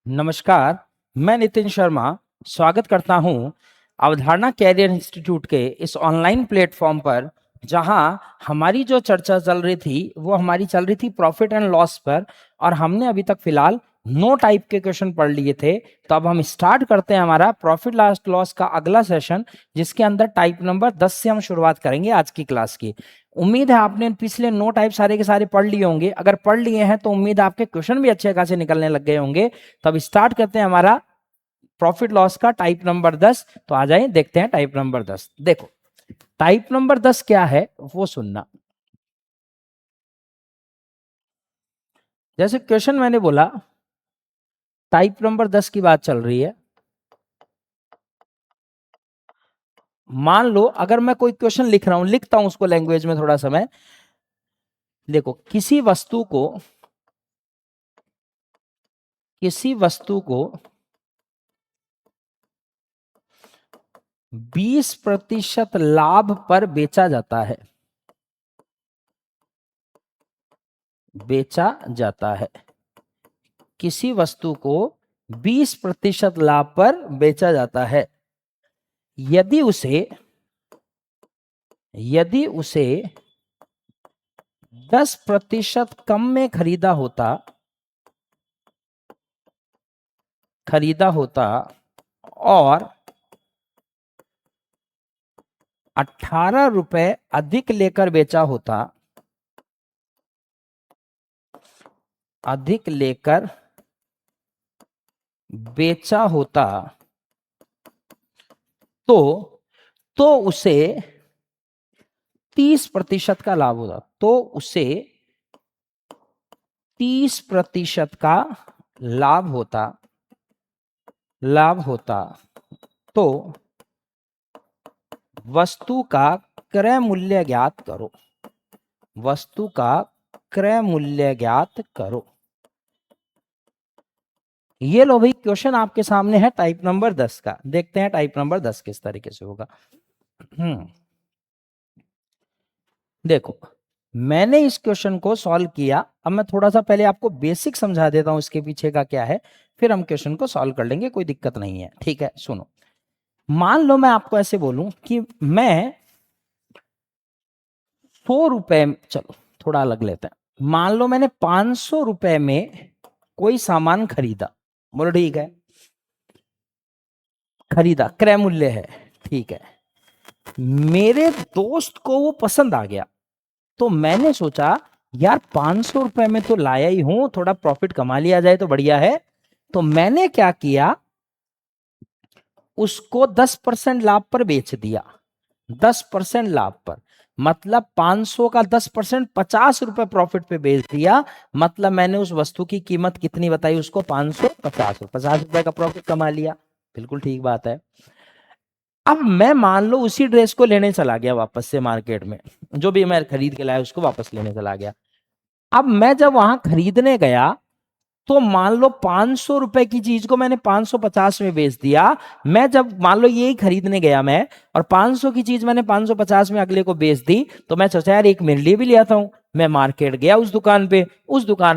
नमस्कार, मैं नितिन शर्मा स्वागत करता हूं अवधारणा कैरियर इंस्टीट्यूट के इस ऑनलाइन प्लेटफॉर्म पर, जहां हमारी जो चर्चा चल रही थी वो हमारी चल रही थी प्रॉफिट एंड लॉस पर। और हमने अभी तक फिलहाल 9 टाइप के क्वेश्चन पढ़ लिए थे। तो अब हम स्टार्ट करते हैं हमारा प्रॉफिट लास्ट लॉस का अगला सेशन, जिसके अंदर टाइप नंबर 10 से हम शुरुआत करेंगे आज की क्लास की। उम्मीद है आपने पिछले 9 टाइप सारे के सारे पढ़ लिए होंगे। अगर पढ़ लिए हैं तो उम्मीद है आपके क्वेश्चन भी अच्छे खासे निकलने लग गए होंगे। तो अब स्टार्ट करते हैं हमारा प्रॉफिट लॉस का टाइप नंबर 10। तो आ जाए देखते हैं टाइप नंबर 10। देखो टाइप नंबर 10 क्या है वो सुनना। जैसे क्वेश्चन मैंने बोला, टाइप नंबर 10 की बात चल रही है। मान लो अगर मैं कोई क्वेश्चन लिख रहा हूं, लिखता हूं उसको लैंग्वेज में थोड़ा समय। देखो किसी वस्तु को 20% लाभ पर बेचा जाता है। बेचा जाता है किसी वस्तु को 20% लाभ पर बेचा जाता है। यदि उसे यदि उसे 10% कम में खरीदा होता और 18 रुपए अधिक लेकर बेचा होता तो उसे 30% का लाभ होता। तो उसे 30% का लाभ होता। तो वस्तु का क्रय मूल्य ज्ञात करो। वस्तु का क्रय मूल्य ज्ञात करो। ये लो भाई, क्वेश्चन आपके सामने है टाइप नंबर 10 का। देखते हैं टाइप नंबर 10 किस तरीके से होगा। देखो मैंने इस क्वेश्चन को सॉल्व किया। अब मैं थोड़ा सा पहले आपको बेसिक समझा देता हूं इसके पीछे का क्या है, फिर हम क्वेश्चन को सॉल्व कर लेंगे, कोई दिक्कत नहीं है। ठीक है, सुनो। मान लो मैं आपको ऐसे बोलूं कि मैं 100 रुपए, चलो थोड़ा अलग लेते हैं। मान लो मैंने 500 रुपए में कोई सामान खरीदा। बोलो ठीक है, खरीदा, क्रय मूल्य है। ठीक है, मेरे दोस्त को वो पसंद आ गया। तो मैंने सोचा यार 500 रुपए में तो लाया ही हूं, थोड़ा प्रॉफिट कमा लिया जाए तो बढ़िया है। तो मैंने क्या किया, उसको 10% लाभ पर बेच दिया। 10% लाभ पर मतलब 500 का 10% 50 रुपए प्रॉफिट पे बेच दिया। मतलब मैंने उस वस्तु की कीमत कितनी बताई उसको, 550। 50 रुपए का प्रॉफिट कमा लिया। बिल्कुल ठीक बात है। अब मैं मान लो उसी ड्रेस को लेने चला गया वापस से मार्केट में, जो भी मैं खरीद के लाया उसको वापस लेने चला गया। अब मैं जब वहां खरीदने गया तो मान लो 500 रुपए की चीज को मैंने 550 में बेच दिया। मैं जब मान लो यही खरीदने गया मैं, और 500 की चीज मैंने 550 में अगले को बेच दी, तो मैं सोचा यार एक मेरे लिए भी ले आता हूं। मैं मार्केट गया उस दुकान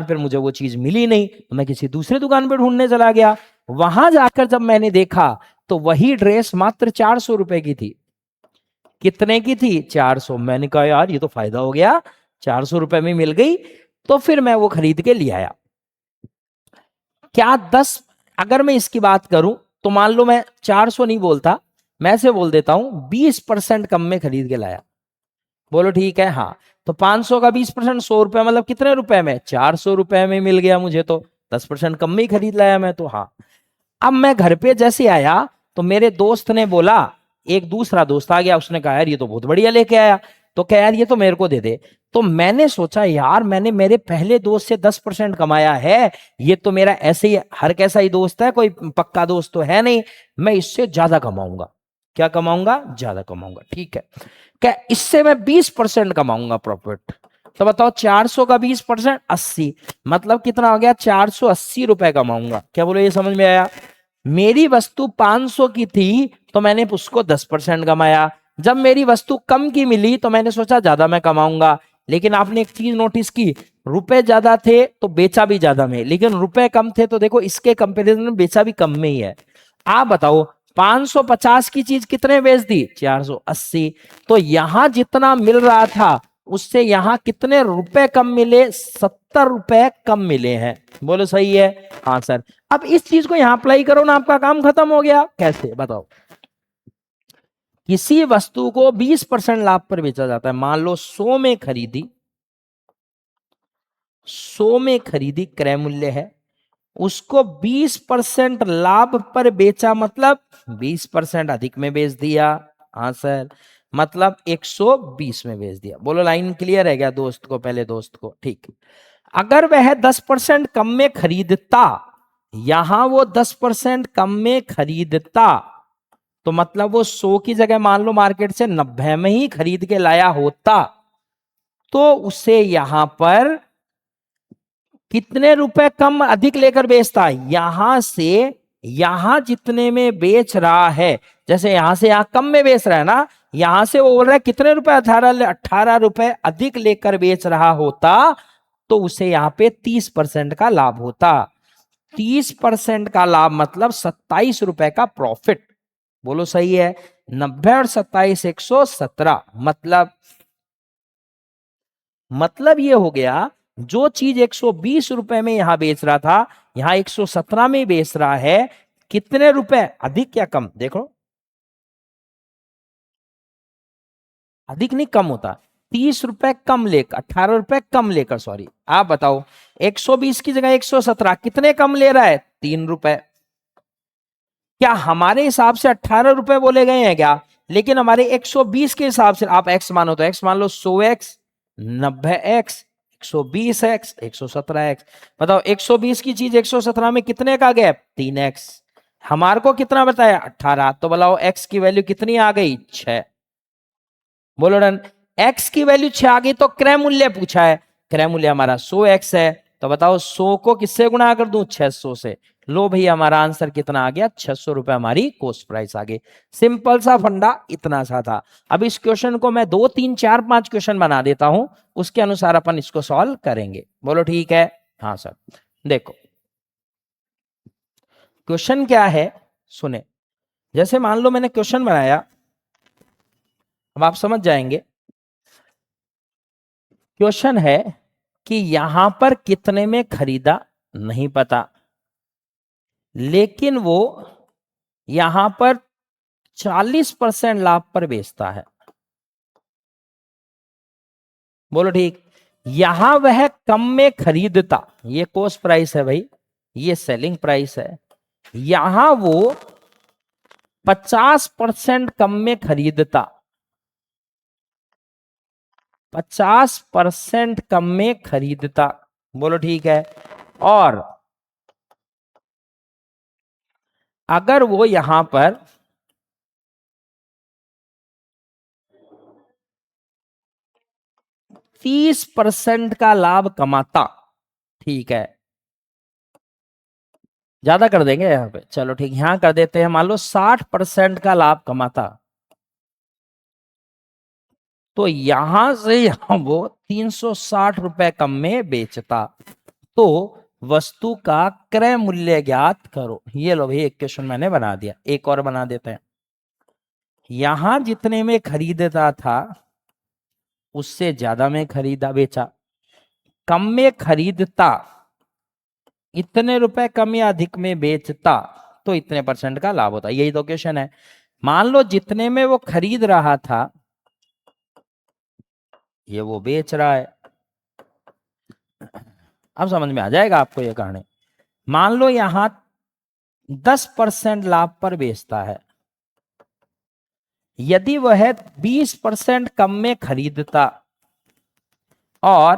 पर मुझे वो चीज मिली नहीं, तो मैं किसी दूसरे दुकान पर ढूंढने चला गया। वहां जाकर जब मैंने देखा तो वही ड्रेस मात्र 400 रुपए की थी। कितने की थी? 400। मैंने कहा यार ये तो फायदा हो गया, 400 रुपए में मिल गई। तो फिर मैं वो खरीद के ले आया। क्या 10, अगर मैं इसकी बात करूं तो मान लो मैं 400 नहीं बोलता, मैं ऐसे बोल देता हूं 20% कम में खरीद के लाया। बोलो ठीक है। हाँ, तो 500 का 20% 100 रुपए, मतलब कितने रुपए में? 400 रुपए में मिल गया मुझे। तो 10% कम में ही खरीद लाया मैं तो। हाँ, अब मैं घर पे जैसे आया तो मेरे दोस्त ने बोला, एक दूसरा दोस्त आ गया, उसने कहा यार ये तो बहुत बढ़िया लेके आया, तो क्या यार ये तो मेरे को दे दे। तो मैंने सोचा यार मैंने मेरे पहले दोस्त से 10% कमाया है, ये तो मेरा ऐसे ही हर कैसा ही दोस्त है, कोई पक्का दोस्त तो है नहीं, मैं इससे ज्यादा कमाऊंगा। क्या कमाऊंगा? ज्यादा कमाऊंगा। ठीक है, क्या इससे मैं 20% कमाऊंगा प्रॉफिट। तो बताओ 400 का 20% 80, मतलब कितना हो गया? 480 रुपए कमाऊंगा। क्या बोलो, ये समझ में आया? मेरी वस्तु 500 की थी तो मैंने उसको 10% कमाया। जब मेरी वस्तु कम की मिली तो मैंने सोचा ज्यादा मैं कमाऊंगा, लेकिन आपने एक चीज नोटिस की, रुपए ज्यादा थे तो बेचा भी ज्यादा में, लेकिन रुपए कम थे तो देखो इसके कंपैरिजन में बेचा भी कम में ही है। आप बताओ 550 की चीज कितने बेच दी? 480। तो यहां जितना मिल रहा था उससे यहां कितने रुपए कम मिले? 70 रुपए कम मिले हैं। बोलो सही है? हाँ सर। अब इस चीज को यहां अप्लाई करो ना, आपका काम खत्म हो गया। कैसे बताओ? किसी वस्तु को 20% लाभ पर बेचा जाता है, मान लो 100 में खरीदी, 100 में खरीदी, क्रय मूल्य है, उसको 20% लाभ पर बेचा, मतलब 20% अधिक में बेच दिया। हाँ सर, मतलब 120 में बेच दिया। बोलो लाइन क्लियर है क्या दोस्त को? पहले दोस्त को ठीक। अगर वह 10% कम में खरीदता, यहां वो 10% कम में खरीदता, तो मतलब वो 100 की जगह मान लो मार्केट से 90 में ही खरीद के लाया होता, तो उसे यहां पर कितने रुपए कम अधिक लेकर बेचता है? यहां से यहां जितने में बेच रहा है, जैसे यहां से यहां कम में बेच रहा है ना, यहां से वो बोल रहा है कितने रुपए? 18 रुपए अधिक लेकर बेच रहा होता, तो उसे यहां पे 30% का लाभ होता। 30% का लाभ मतलब 27 रुपए का प्रॉफिट। बोलो सही है? 90 और 27 117, मतलब ये हो गया, जो चीज 120 रुपए में यहां बेच रहा था, यहां 117 में बेच रहा है। कितने रुपए अधिक या कम? देखो, अधिक नहीं कम होता। 30 रुपए कम लेकर, 18 रुपए कम लेकर, सॉरी। आप बताओ 120 की जगह 117 कितने कम ले रहा है? 3 रुपए। क्या हमारे हिसाब से 18 रुपए बोले गए हैं क्या? लेकिन हमारे 120 के हिसाब से, आप एक्स मानो तो एक्स मान लो, 100x, 90x, 120x, 117x। बताओ 120 की चीज 117 में कितने का गैप? 3x। हमारे को कितना बताया? 18। तो बताओ x की वैल्यू कितनी आ गई? 6। बोलो डन। x की वैल्यू 6 आ गई, तो क्रय मूल्य पूछा है, क्रय मूल्य हमारा 100x है, तो बताओ 100 को किससे गुणा कर दूं? 600 से। लो भैया, हमारा आंसर कितना आ गया? 600 रुपए हमारी कॉस्ट प्राइस आ गई। सिंपल सा फंडा इतना सा था। अब इस क्वेश्चन को मैं 2 3 4 5 क्वेश्चन बना देता हूं, उसके अनुसार अपन इसको सॉल्व करेंगे। बोलो ठीक है? हाँ सर। देखो क्वेश्चन क्या है, सुने। जैसे मान लो मैंने क्वेश्चन बनाया, अब आप समझ जाएंगे। क्वेश्चन है कि यहां पर कितने में खरीदा नहीं पता, लेकिन वो यहां पर 40% लाभ पर बेचता है। बोलो ठीक। यहां वह कम में खरीदता, ये कॉस्ट प्राइस है भाई, ये सेलिंग प्राइस है। यहां वो 50% कम में खरीदता, 50% कम में खरीदता। बोलो ठीक है। और अगर वो यहां पर 30% का लाभ कमाता, ठीक है, ज्यादा कर देंगे यहां पे, चलो ठीक, यहां कर देते हैं, मान लो 60% का लाभ कमाता, तो यहां से यहां वो 360 रुपए कम में बेचता। तो वस्तु का क्रय मूल्य ज्ञात करो। ये लो भाई, एक क्वेश्चन मैंने बना दिया, एक और बना देते हैं। यहां जितने में खरीदता था उससे ज्यादा में खरीदा बेचा, कम में खरीदता, इतने रुपए कम या अधिक में बेचता, तो इतने परसेंट का लाभ होता। यही तो क्वेश्चन है। मान लो जितने में वो खरीद रहा था ये वो बेच रहा है। अब समझ में आ जाएगा आपको ये कहानी। मान लो यहां 10% लाभ पर बेचता है, यदि वह 20% कम में खरीदता और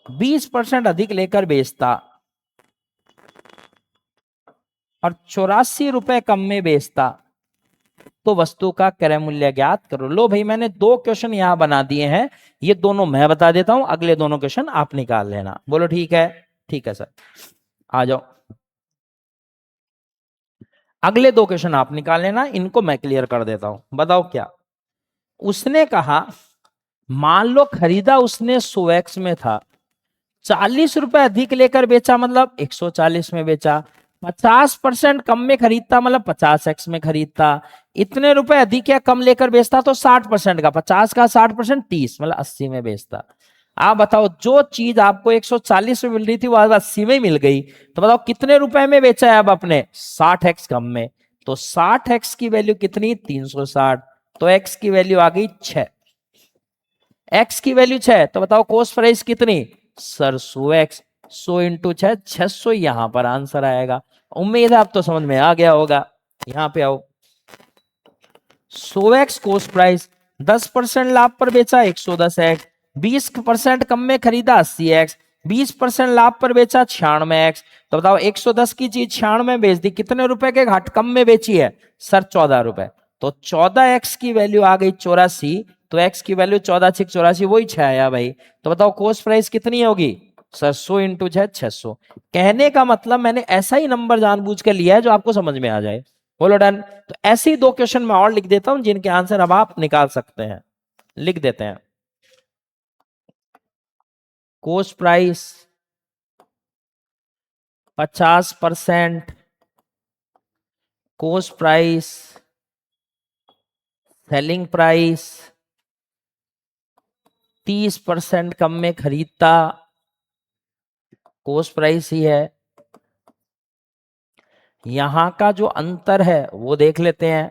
20% अधिक लेकर बेचता और 84 रुपए कम में बेचता, तो वस्तु का क्रय मूल्य ज्ञात करो। लो भाई, मैंने 2 क्वेश्चन यहां बना दिए हैं, ये दोनों मैं बता देता हूं, अगले दोनों क्वेश्चन आप निकाल लेना। बोलो ठीक है? ठीक है सर, आ जाओ। अगले 2 क्वेश्चन आप निकाल लेना, इनको मैं क्लियर कर देता हूं। बताओ क्या? उसने कहा मान लो खरीदा उसने 100x में था, 40 रुपए अधिक लेकर बेचा मतलब 140 में बेचा, 50% कम में खरीदता मतलब 50x में खरीदता, इतने रुपए अधिक या कम लेकर बेचता तो 60% का, 50 का 60% 30 मतलब 80 में बेचता। आप बताओ जो चीज आपको 140 में मिल रही थी वो आज 80 में मिल गई, तो बताओ कितने रुपए में बेचा है अब आपने, 60x कम में। तो 60x की वैल्यू कितनी, 360, तो x की वैल्यू आ गई 6। x की वैल्यू 6, तो बताओ कॉस्ट प्राइस कितनी सर 100x, 100 इंटू 6, 600 यहां पर आंसर आएगा। उम्मीद है आप तो समझ में आ गया होगा। यहां पे आओ, 100x कॉस्ट प्राइस, 10% लाभ पर बेचा 110x, 20% कम में खरीदा 80x, 20% लाभ पर बेचा 96x। तो बताओ 110 की चीज 96 में बेच दी, कितने रुपए के घाट कम में बेची है सर 14 रुपए, तो 14x की वैल्यू आ गई 84, तो x की वैल्यू 14 6 84 वही 6 आया भाई। तो बताओ कॉस्ट प्राइस कितनी होगी सर 100 इंटू 600। कहने का मतलब मैंने ऐसा ही नंबर जानबूझ के लिया है जो आपको समझ में आ जाए। बोलो डन। तो ऐसे ही 2 क्वेश्चन मैं और लिख देता हूं जिनके आंसर अब आप निकाल सकते हैं। लिख देते हैं, cost price 50%, cost price, selling price, 30% कम में खरीदता, कॉस्ट प्राइस ही है। यहां का जो अंतर है वो देख लेते हैं।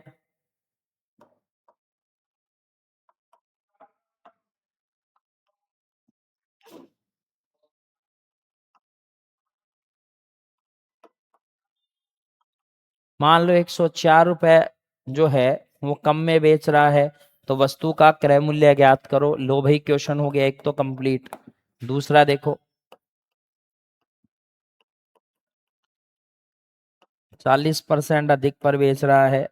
मान लो 104 रुपए जो है वो कम में बेच रहा है, तो वस्तु का क्रय मूल्य ज्ञात करो। लो भाई क्वेश्चन हो गया एक तो कंप्लीट। दूसरा देखो, 40% अधिक पर बेच रहा है,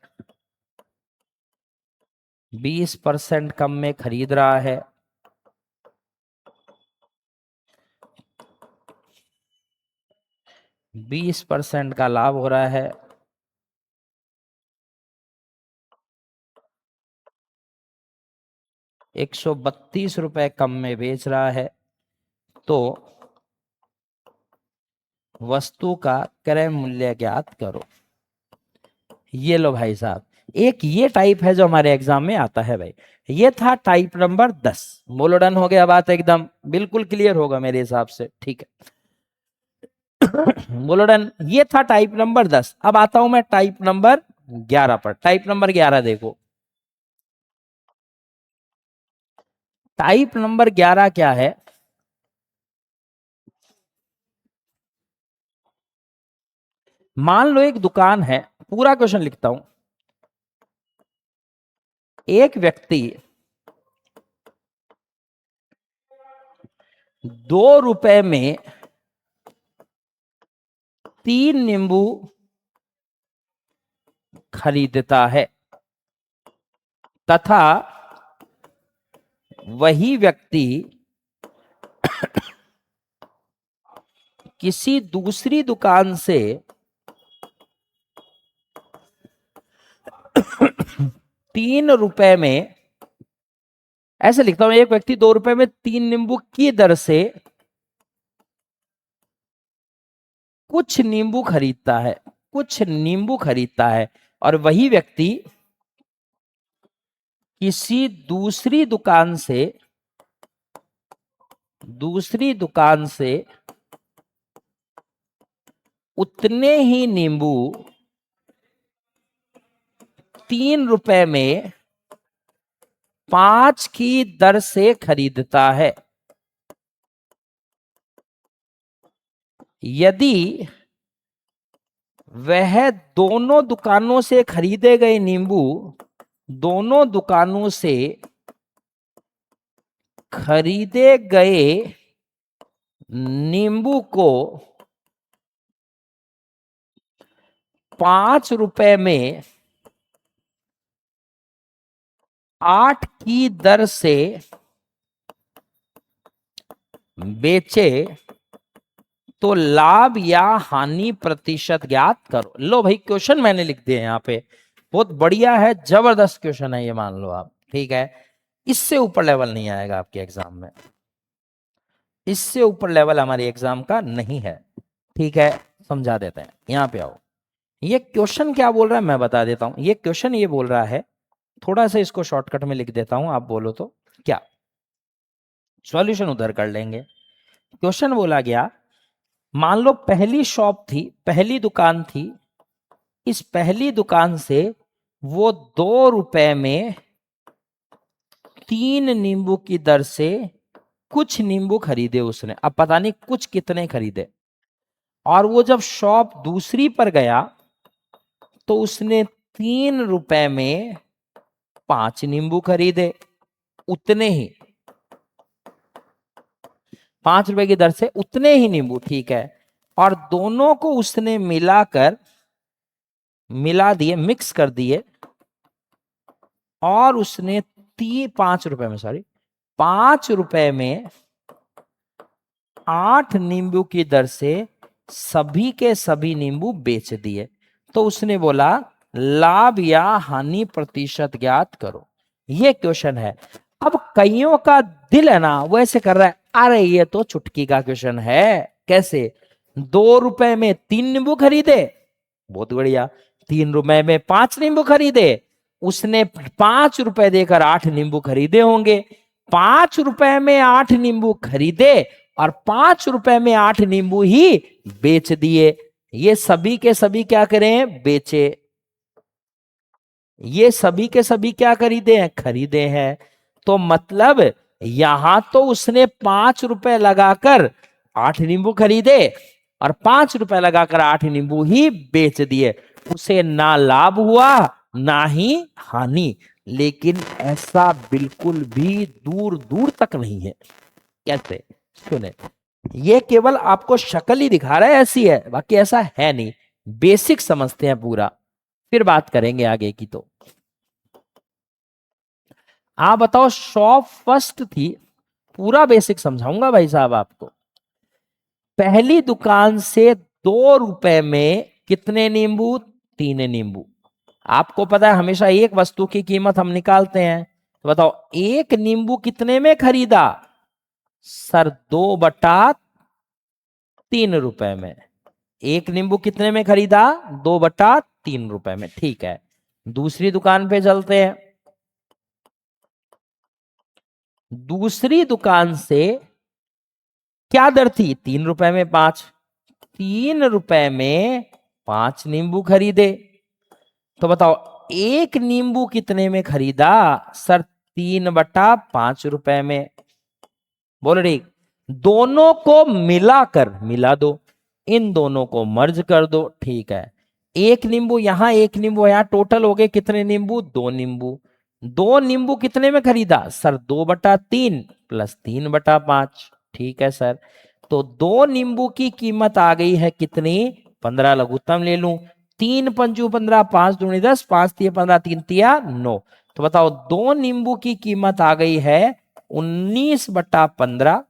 20% कम में खरीद रहा है, 20% का लाभ हो रहा है, 132 रुपए कम में बेच रहा है, तो वस्तु का क्रय मूल्य ज्ञात करो। ये लो भाई साहब, एक ये टाइप है जो हमारे एग्जाम में आता है भाई। ये था टाइप नंबर 10। बोलो डन हो गया, बात एकदम बिल्कुल क्लियर होगा मेरे हिसाब से, ठीक है। बोलो डन, ये था टाइप नंबर 10। अब आता हूं मैं टाइप नंबर 11 पर। टाइप नंबर 11 देखो, टाइप नंबर 11 क्या है। मान लो एक दुकान है, पूरा क्वेश्चन लिखता हूं। एक व्यक्ति 2 रुपए में 3 नींबू खरीदता है तथा वही व्यक्ति किसी दूसरी दुकान से 3 रुपए में, ऐसे लिखता हूं, एक व्यक्ति 2 रुपए में 3 नींबू की दर से कुछ नींबू खरीदता है, कुछ नींबू खरीदता है, और वही व्यक्ति किसी दूसरी दुकान से उतने ही नींबू 3 रुपए में 5 की दर से खरीदता है। यदि वह दोनों दुकानों से खरीदे गए नींबू, दोनों दुकानों से खरीदे गए नींबू को 5 रुपए में 8 की दर से बेचे तो लाभ या हानि प्रतिशत ज्ञात करो। लो भाई क्वेश्चन मैंने लिख दिया यहां पे, बहुत बढ़िया है, जबरदस्त क्वेश्चन है ये, मान लो आप, ठीक है। इससे ऊपर लेवल नहीं आएगा आपके एग्जाम में, इससे ऊपर लेवल हमारे एग्जाम का नहीं है। ठीक है, समझा देते हैं। यहां पे आओ, ये क्वेश्चन क्या बोल रहा है मैं बता देता हूं। ये क्वेश्चन ये बोल रहा है, थोड़ा सा इसको शॉर्टकट में लिख देता हूं, आप बोलो तो क्या, सॉल्यूशन उधर कर लेंगे। क्वेश्चन बोला गया, मान लो पहली शॉप थी, पहली दुकान थी, इस पहली दुकान से वो 2 रुपए में 3 नींबू की दर से कुछ नींबू खरीदे उसने। अब पता नहीं कुछ कितने खरीदे, और वो जब शॉप दूसरी पर गया तो उसने 3 रुपए में 5 नींबू खरीदे, उतने ही, 5 रुपए की दर से उतने ही नींबू। ठीक है, और दोनों को उसने मिला दिए, मिक्स कर दिए, और उसने 5 रुपए में, सॉरी, 5 रुपए में 8 नींबू की दर से सभी के सभी नींबू बेच दिए। तो उसने बोला लाभ या हानि प्रतिशत ज्ञात करो। ये क्वेश्चन है। अब कईयों का दिल है ना वो ऐसे कर रहा है, अरे ये तो चुटकी का क्वेश्चन है, कैसे, 2 रुपए में 3 नींबू खरीदे, बहुत बढ़िया, 3 रुपए में 5 नींबू खरीदे, उसने 5 रुपए देकर 8 नींबू खरीदे होंगे, 5 रुपए में 8 नींबू खरीदे और 5 रुपए में 8 नींबू ही बेच दिए। ये सभी के सभी क्या करें, बेचे। ये सभी के सभी क्या खरीदे हैं, खरीदे हैं। तो मतलब यहां तो उसने 5 रुपए लगाकर 8 नींबू खरीदे और 5 रुपए लगाकर 8 नींबू ही बेच दिए। उसे ना लाभ हुआ ना ही हानि। लेकिन ऐसा बिल्कुल भी दूर दूर तक नहीं है। कैसे, सुने, ये केवल आपको शक्ल ही दिखा रहा है ऐसी है, बाकी ऐसा है नहीं। बेसिक समझते हैं पूरा, फिर बात करेंगे आगे की। तो आप बताओ, शॉप फर्स्ट थी, पूरा बेसिक समझाऊंगा भाई साहब आपको। पहली दुकान से 2 रुपए में कितने नींबू, 3 नींबू। आपको पता है हमेशा एक वस्तु की कीमत हम निकालते हैं, तो बताओ एक नींबू कितने में खरीदा, सर 2/3 रुपए में। एक नींबू कितने में खरीदा, 2/3 रुपए में। ठीक है, दूसरी दुकान पे चलते हैं। दूसरी दुकान से क्या दर थी, 3 रुपए में 5, 3 रुपए में 5 नींबू खरीदे। तो बताओ एक नींबू कितने में खरीदा, सर 3/5 रुपए में। बोलो ठीक, दोनों को मिलाकर, मिला दो, इन दोनों को मर्ज कर दो। ठीक है, एक नींबू यहां, एक नींबू यहां, टोटल हो गए कितने नींबू, 2 नींबू। 2 नींबू कितने में खरीदा, सर 2/3 प्लस 3/5। ठीक है सर, तो 2 नींबू की कीमत आ गई है कितनी, 15। लघुत्तम ले लूं, 3×5 = 15, 5×2 = 10, 5×3 = 15, 3×3 = 9। तो बताओ 2 नींबू की कीमत आ गई है 19/15।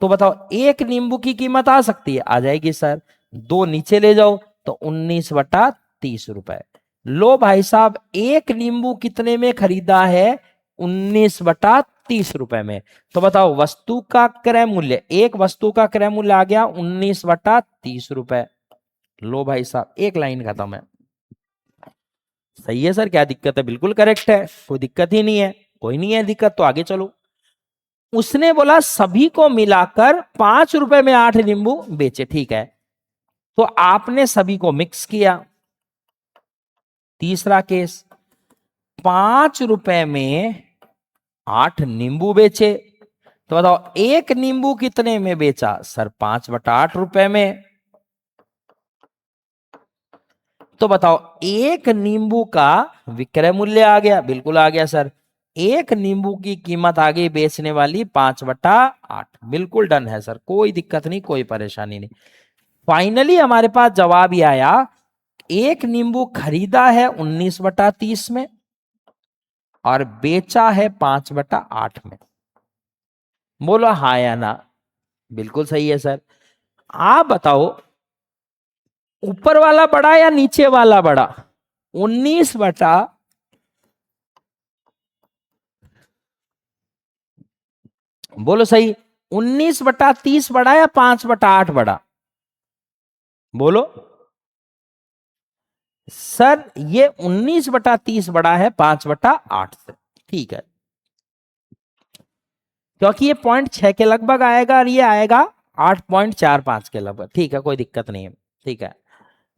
तो बताओ एक नींबू की कीमत आ सकती है, आ जाएगी सर, 2 नीचे ले जाओ तो 19/30 रुपए। लो भाई साहब, एक नींबू कितने में खरीदा है, 19/30 रुपए में। तो बताओ वस्तु का क्रय मूल्य, एक वस्तु का क्रय मूल्य आ गया 19/30 रुपए। लो भाई साहब, एक लाइन खत्म है। सही है सर, क्या दिक्कत है, बिल्कुल करेक्ट है, कोई दिक्कत ही नहीं है। कोई नहीं है दिक्कत तो आगे चलो। उसने बोला सभी को मिलाकर 5 रुपए में 8 नींबू बेचे। ठीक है, तो आपने सभी को मिक्स किया। तीसरा केस, 5 रुपए में 8 नींबू बेचे। तो बताओ एक नींबू कितने में बेचा, सर 5/8 रुपए में। तो बताओ एक नींबू का विक्रय मूल्य आ गया, बिल्कुल आ गया सर, एक नींबू की कीमत आ गई बेचने वाली 5/8। बिल्कुल डन है सर, कोई दिक्कत नहीं, कोई परेशानी नहीं। फाइनली हमारे पास जवाब ही आया, एक नींबू खरीदा है 19/30 में और बेचा है 5/8 में। बोलो हाँ या ना, बिल्कुल सही है सर। आप बताओ ऊपर वाला बड़ा या नीचे वाला बड़ा, 19 बटा बोलो सही, 19/30 बड़ा या 5/8 बड़ा? बोलो सर, ये 19/30 बड़ा है 5/8 से। ठीक है, क्योंकि ये 0.6 के लगभग आएगा और ये आएगा 8.45 के लगभग। ठीक है, कोई दिक्कत नहीं है। ठीक है,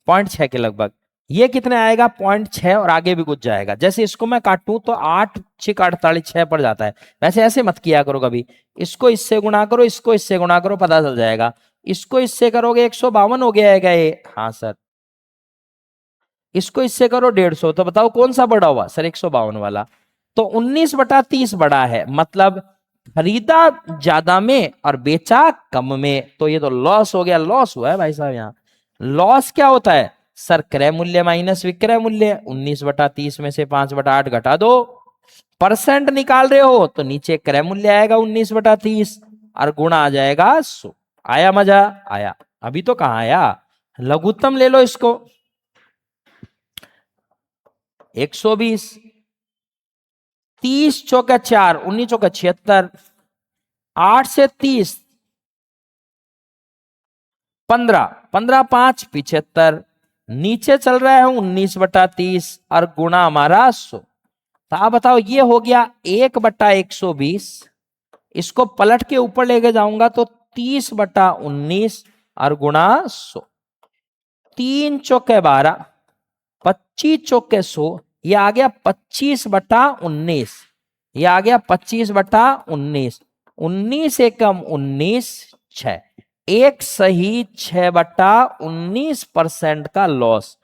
0.6 के लगभग। ये कितने आएगा? 0.6, और आगे भी कुछ जाएगा। जैसे इसको मैं काटूं तो 8×6 48 6 पड़ जाता है। वैसे ऐसे मत किया करो कभी, इसको इससे गुणा करो, इसको इससे गुणा करो, पता चल जाएगा। इसको इससे करोगे 152 हो गया है ये। हाँ सर, इसको इससे करो 150, तो बताओ कौन सा बड़ा हुआ? सर 152 वाला। तो 19/30 बड़ा है, मतलब खरीदा ज्यादा में और बेचा कम में, तो ये तो लॉस हो गया। लॉस हुआ है भाई साहब यहाँ। लॉस क्या होता है सर? क्रय मूल्य माइनस विक्रय मूल्य। 19/30 में से 5/8 घटा दो। परसेंट निकाल रहे हो तो नीचे क्रय मूल्य आएगा 19/30 और गुणा आ जाएगा 100। आया मजा? आया। अभी तो कहाँ आया? लघुत्तम ले लो इसको, 120। 30 चौका 4, 19 चौका 76, 8 से 30 15, 15 5 75, नीचे चल रहा है 19/30 और गुणा हमारा 100। तो आप बताओ, ये हो गया 1/120। इसको पलट के ऊपर लेके जाऊंगा तो 30/19 और गुणा 100। 3 चौके 12, 25 चौके 100, ये आ गया 25/19। ये आ गया 25/19। 19 एकम 19, 6। एक सही 6/19% का लॉस।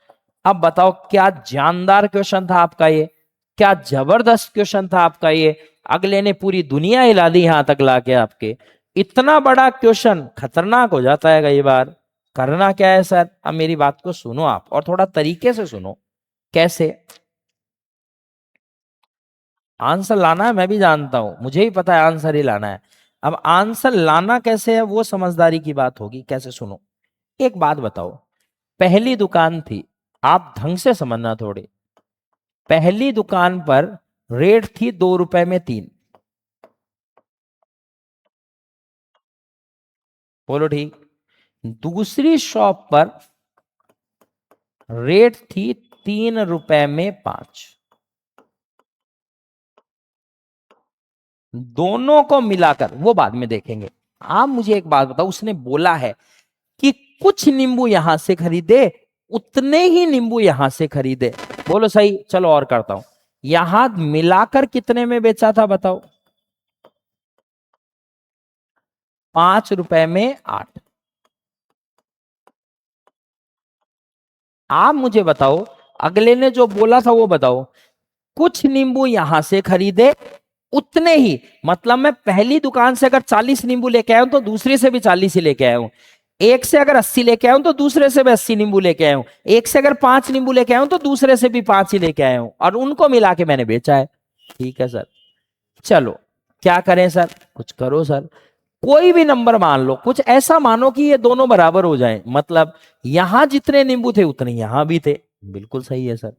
अब बताओ, क्या जानदार क्वेश्चन था आपका ये, क्या जबरदस्त क्वेश्चन था आपका ये। अगले ने पूरी दुनिया हिला दी यहां तक लाके आपके। इतना बड़ा क्वेश्चन खतरनाक हो जाता है कई बार। करना क्या है सर? अब मेरी बात को सुनो आप, और थोड़ा तरीके से सुनो। कैसे आंसर लाना है मैं भी जानता हूं, मुझे ही पता है आंसर ही लाना है। अब आंसर लाना कैसे है वो समझदारी की बात होगी। कैसे? सुनो, एक बात बताओ। पहली दुकान थी, आप ढंग से समझना थोड़ी। पहली दुकान पर रेट थी 2 रुपए में 3। बोलो ठीक। दूसरी शॉप पर रेट थी 3 रुपए में 5। दोनों को मिलाकर, वो बाद में देखेंगे। आप मुझे एक बात बताओ, उसने बोला है कि कुछ नींबू यहां से खरीदे, उतने ही नींबू यहां से खरीदे। बोलो सही। चलो और करता हूं, यहां मिलाकर कितने में बेचा था बताओ? 5 रुपए में 8। आप मुझे बताओ, अगले ने जो बोला था वो बताओ। कुछ नींबू यहां से खरीदे, उतने ही, मतलब मैं पहली दुकान से अगर 40 नींबू लेके आया हूं तो दूसरे से भी 40 ही लेके आया हूं। एक से अगर 80 लेके आया हूं तो दूसरे से भी 80 नींबू लेके आया हूं। एक से अगर 5 नींबू लेके आया हूं तो दूसरे से भी 5 ही लेके आया हूं, और उनको मिला के मैंने बेचा है। ठीक है सर। चलो, क्या करें सर? कुछ करो सर। कोई भी नंबर मान लो, कुछ ऐसा मानो कि ये दोनों बराबर हो जाएं, मतलब यहां जितने नींबू थे उतने यहां भी थे। बिल्कुल सही है सर।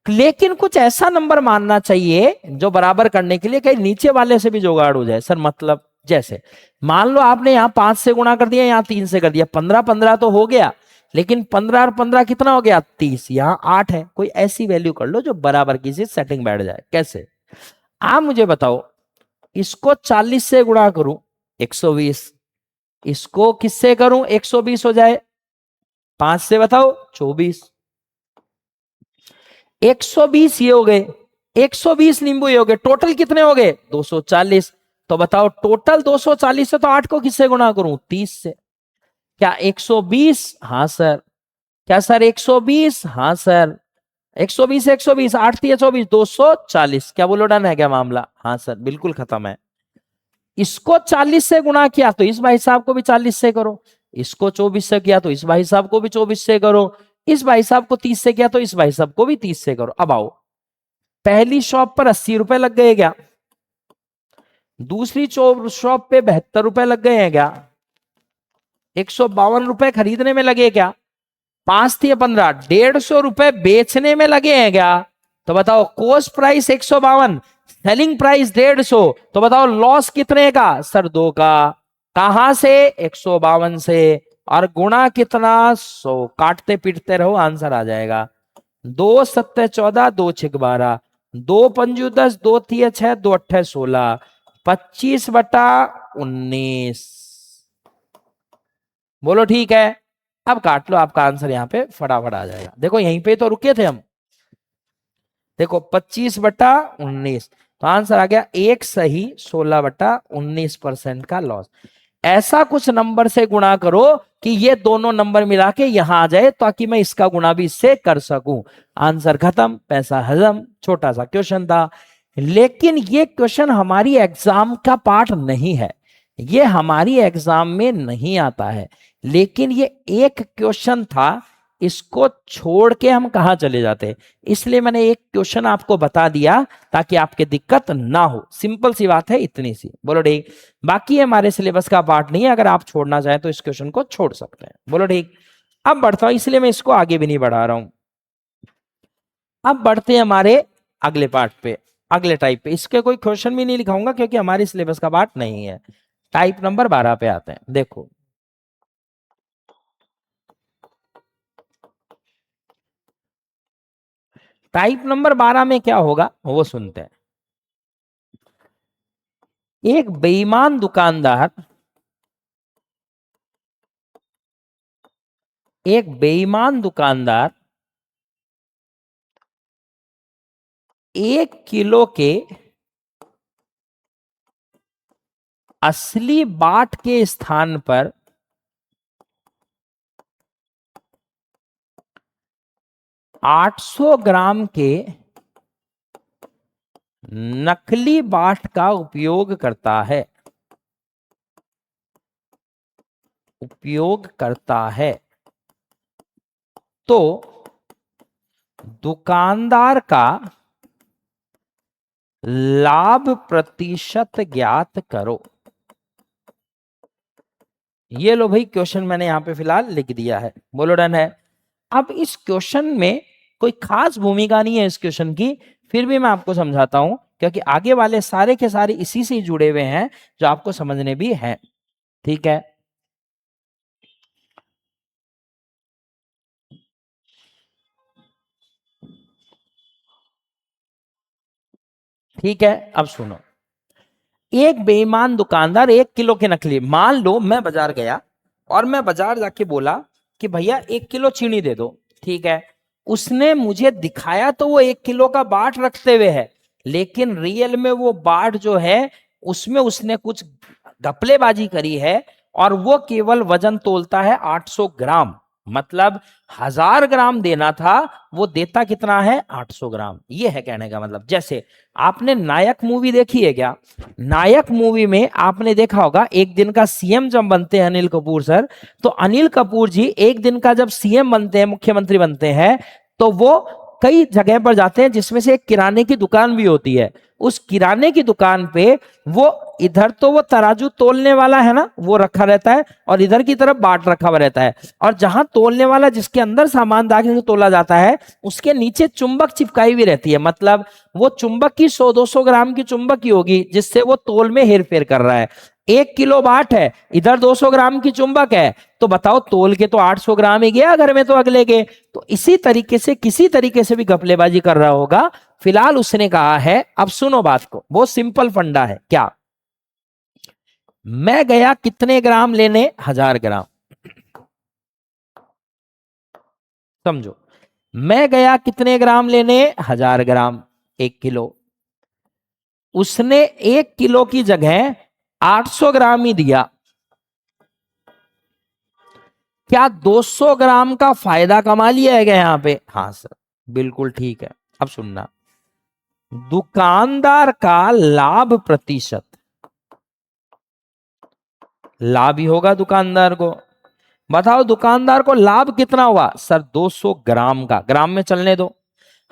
लेकिन कुछ ऐसा नंबर मानना चाहिए जो बराबर करने के लिए कहीं नीचे वाले से भी जुगाड़ हो जाए सर। मतलब जैसे मान लो आपने यहां 5 से गुणा कर दिया, यहां 3 से कर दिया, 15 15 तो हो गया। लेकिन 15 और 15 कितना हो गया? 30। यहां 8 है। कोई ऐसी वैल्यू कर लो जो बराबर की से सेटिंग बैठ जाए। कैसे? आप मुझे बताओ, इसको 40 से गुणा करूं 120, इसको किससे करूं 120 हो जाए? 5 से बताओ 24। 120 ये हो गए, 120 नींबू ये हो गए, टोटल कितने हो गए? 240। तो बताओ टोटल 240 से तो 8 को किससे गुणा करूं? 30 से। क्या 120? हाँ सर। क्या सर 120? हाँ सर। 120 120, 8 3 24, 240। क्या बोलो डन है क्या मामला? हाँ सर, बिल्कुल खत्म है। इसको 40 से गुणा किया तो इस भाई साहब को भी 40 से करो। इसको 24 से किया तो इस भाई साहब को भी 24 से करो। इस भाई साहब को 30 से किया तो इस भाई साहब को भी 30 से करो। अब आओ, पहली शॉप पर 80 रुपए लग गए क्या? दूसरी शॉप पे 72 रुपए लग गए हैं क्या? 152 खरीदने में लगे क्या? 5 थी 15, 150 रुपए बेचने में लगे हैं क्या? तो बताओ, कोस्ट प्राइस 152, सेलिंग प्राइस 150, तो बताओ लॉस कितने का सर 2 का। कहां से 152 से, और गुणा कितना 100, काटते पीटते रहो आंसर आ जाएगा। 2 7 14, 2 6 12, 2 पंजू 10, 2 3 6, 2 8 16, 25/19। बोलो ठीक है। अब काट लो, आपका आंसर यहाँ पे फटाफट आ जाएगा। देखो यहीं पे तो रुके थे हम। देखो 25/19, तो आंसर आ गया 1 सही 16/19% का लॉस। ऐसा कुछ नंबर से गुणा करो कि ये दोनों नंबर मिला के यहां आ जाए, ताकि मैं इसका गुणा भी इससे कर सकूं। आंसर खत्म, पैसा हजम। छोटा सा क्वेश्चन था, लेकिन ये क्वेश्चन हमारी एग्जाम का पार्ट नहीं है, ये हमारी एग्जाम में नहीं आता है। लेकिन ये एक क्वेश्चन था, इसको छोड़ के हम कहां चले जाते, इसलिए मैंने एक क्वेश्चन आपको बता दिया ताकि आपके दिक्कत ना हो। सिंपल सी बात है, इतनी सी। बोलो ठीक। बाकी हमारे सिलेबस का पार्ट नहीं है, अगर आप छोड़ना चाहें तो इस क्वेश्चन को छोड़ सकते हैं। बोलो ठीक। अब बढ़ता हूं, इसलिए मैं इसको आगे भी नहीं बढ़ा रहा हूं। अब बढ़ते हैं हमारे अगले पार्ट पे, अगले टाइप पे। इसके कोई क्वेश्चन भी नहीं लिखाऊंगा क्योंकि हमारे सिलेबस का पार्ट नहीं है। टाइप नंबर 12 पे आते हैं। देखो टाइप नंबर 12 में क्या होगा वो सुनते हैं। एक बेईमान दुकानदार, एक बेईमान दुकानदार 1 किलो के असली बाट के स्थान पर 800 ग्राम के नकली बाट का उपयोग करता है, उपयोग करता है। तो दुकानदार का लाभ प्रतिशत ज्ञात करो। ये लो भाई क्वेश्चन मैंने यहां पे फिलहाल लिख दिया है। बोलो डन है। अब इस क्वेश्चन में कोई खास भूमिका नहीं है इस क्वेश्चन की, फिर भी मैं आपको समझाता हूं क्योंकि आगे वाले सारे के सारे इसी से जुड़े हुए हैं जो आपको समझने भी हैं। ठीक है, ठीक है। अब सुनो, एक बेईमान दुकानदार 1 किलो के नकली, मान लो मैं बाजार गया और मैं बाजार जाके बोला कि भैया 1 किलो चीनी दे दो। ठीक है, उसने मुझे दिखाया तो वो 1 किलो का बाट रखते हुए है, लेकिन रियल में वो बाट जो है उसमें उसने कुछ घपलेबाजी करी है, और वो केवल वजन तोलता है 800 ग्राम। मतलब 1000 ग्राम देना था, वो देता कितना है 800 ग्राम। ये है कहने का मतलब। जैसे आपने नायक मूवी देखी है क्या? नायक मूवी में आपने देखा होगा एक दिन का सीएम जब बनते हैं अनिल कपूर सर, तो अनिल कपूर जी एक दिन का जब सीएम बनते हैं, मुख्यमंत्री बनते हैं, तो वो कई जगह पर जाते हैं जिसमें से एक किराने की दुकान भी होती है। उस किराने की दुकान पे वो इधर तो वो तराजू तोलने वाला है ना, वो रखा रहता है, और इधर की तरफ बाट रखा हुआ रहता है। और जहां तोलने वाला जिसके अंदर सामान दाखिल से तोला जाता है, उसके नीचे चुंबक चिपकाई हुई रहती है। मतलब वो चुंबक की 100-200 ग्राम की चुंबक की होगी जिससे वो तोल में हेर फेर कर रहा है। 1 किलो बाट है, इधर 200 ग्राम की चुंबक है, तो बताओ तोल के तो 800 ग्राम ही गया घर में तो अगले के। तो इसी तरीके से किसी तरीके से भी घपलेबाजी कर रहा होगा। फिलहाल उसने कहा है, अब सुनो बात को, बहुत सिंपल फंडा है। क्या? मैं गया कितने ग्राम लेने? 1000 ग्राम। समझो, मैं गया कितने ग्राम लेने? 1000 ग्राम, 1 किलो। उसने 1 किलो की जगह 800 ग्राम ही दिया। क्या 200 ग्राम का फायदा कमा लिया है क्या यहां पे? हाँ सर, बिल्कुल ठीक है। अब सुनना, दुकानदार का लाभ प्रतिशत, लाभ ही होगा दुकानदार को। बताओ दुकानदार को लाभ कितना हुआ? सर 200 ग्राम का, ग्राम में चलने दो।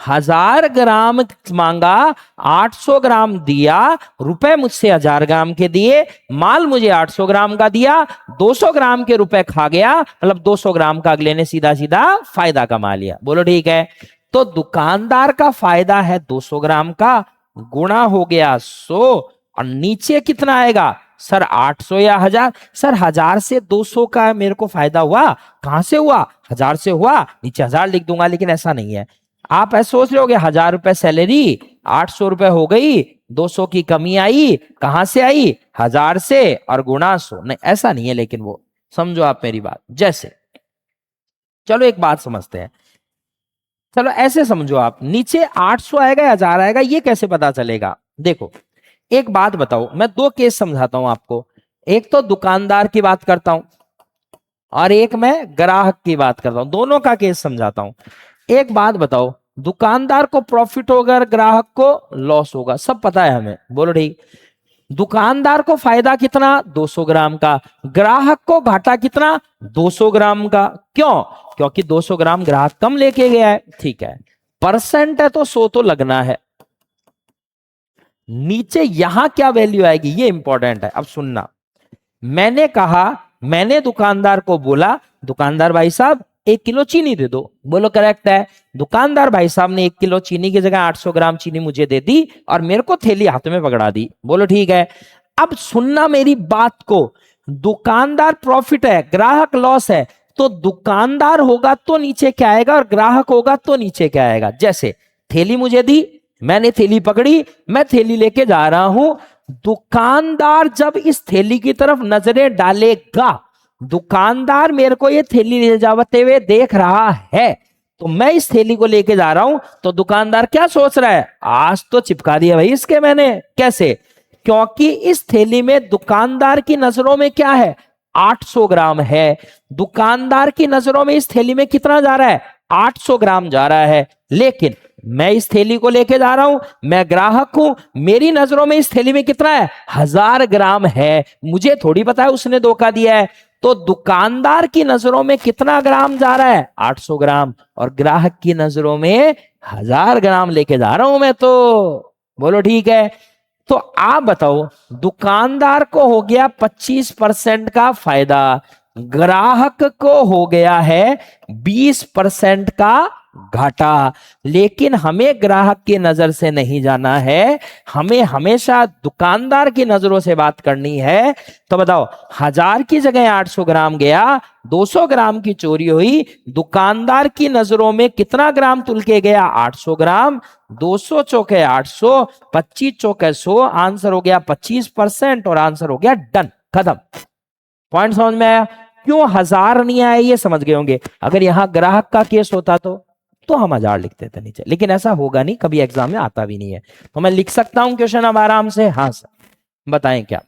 1000 ग्राम मांगा, 800 ग्राम दिया, रुपए मुझसे 1000 ग्राम के दिए, माल मुझे 800 ग्राम का दिया, 200 ग्राम के रुपए खा गया। मतलब 200 ग्राम का अगले ने सीधा सीधा फायदा कमा लिया। बोलो ठीक है। तो दुकानदार का फायदा है 200 ग्राम का, गुणा हो गया 100 और नीचे कितना आएगा सर 800 या 1000। सर 1000 से 200 का मेरे को फायदा हुआ, कहां से हुआ 1000 से हुआ, नीचे 1000 लिख दूंगा, लेकिन ऐसा नहीं है। आप ऐसे सोच रहे होगे 1000 रुपए सैलरी 800 रुपए हो गई, 200 की कमी आई, कहां से आई 1000 से और गुणा 100, नहीं ऐसा नहीं है। लेकिन वो समझो आप मेरी बात, जैसे चलो एक बात समझते हैं, चलो ऐसे समझो आप, नीचे 800 आएगा या 1000 आएगा ये कैसे पता चलेगा। देखो एक बात बताओ, मैं दो केस समझाता हूं आपको, एक तो दुकानदार की बात करता हूं और एक मैं ग्राहक की बात करता हूं, दोनों का केस समझाता हूं। एक बात बताओ, दुकानदार को प्रॉफिट होगा, ग्राहक को लॉस होगा, सब पता है हमें, बोलो ठीक। दुकानदार को फायदा कितना 200 ग्राम का, ग्राहक को घाटा कितना 200 ग्राम का। क्यों? क्योंकि 200 ग्राम ग्राहक कम लेके गया है, ठीक है। परसेंट है तो 100 तो लगना है। नीचे यहां क्या वैल्यू आएगी ये इंपॉर्टेंट है, अब सुनना। मैंने कहा, मैंने दुकानदार को बोला दुकानदार भाई साहब 1 किलो चीनी दे दो, बोलो करेक्ट है। दुकानदार भाई साहब ने 1 किलो चीनी की जगह 800 ग्राम चीनी मुझे दे दी और मेरे को थैली हाथ में पकड़ा दी, बोलो ठीक है। अब सुनना मेरी बात को, दुकानदार प्रॉफिट है, ग्राहक लॉस है, तो दुकानदार होगा तो नीचे क्या आएगा और ग्राहक होगा तो नीचे क्या आएगा। जैसे थैली मुझे दी, मैंने थैली पकड़ी, मैं थैली लेके जा रहा हूं, दुकानदार जब इस थैली की तरफ नजरें डालेगा, दुकानदार मेरे को ये थैली ले जाते हुए देख रहा है, तो मैं इस थैली को लेके जा रहा हूं, तो दुकानदार क्या सोच रहा है, आज तो चिपका दिया भाई इसके मैंने। कैसे? क्योंकि इस थैली में दुकानदार की नजरों में क्या है 800 ग्राम है, दुकानदार की नजरों में इस थैली में कितना जा रहा है 800 ग्राम जा रहा है। लेकिन मैं इस थैली को लेके जा रहा हूं, मैं ग्राहक हूं, मेरी नजरों में इस थैली में कितना है 1000 ग्राम है, मुझे थोड़ी पता है उसने धोखा दिया है। तो दुकानदार की नजरों में कितना ग्राम जा रहा है 800 ग्राम और ग्राहक की नजरों में 1000 ग्राम लेके जा रहा हूं मैं, तो बोलो ठीक है। तो आप बताओ, दुकानदार को हो गया 25% का फायदा, ग्राहक को हो गया है 20% का घाटा। लेकिन हमें ग्राहक की नजर से नहीं जाना है, हमें हमेशा दुकानदार की नजरों से बात करनी है। तो बताओ 1000 की जगह 800 ग्राम गया, 200 ग्राम की चोरी हुई, दुकानदार की नजरों में कितना ग्राम तुल के गया 800 ग्राम, 200 चौके 800, 25 चौके 100, आंसर हो गया 25% और आंसर हो गया डन, खत्म। पॉइंट समझ में आया? क्यों 1000 नहीं आया ये समझ गए होंगे। अगर यहां ग्राहक का केस होता तो हम 1000 लिखते थे नीचे, लेकिन ऐसा होगा नहीं, कभी एग्जाम में आता भी नहीं है। तो मैं लिख सकता हूं क्वेश्चन अब आराम से? हाँ सर, बताएं क्या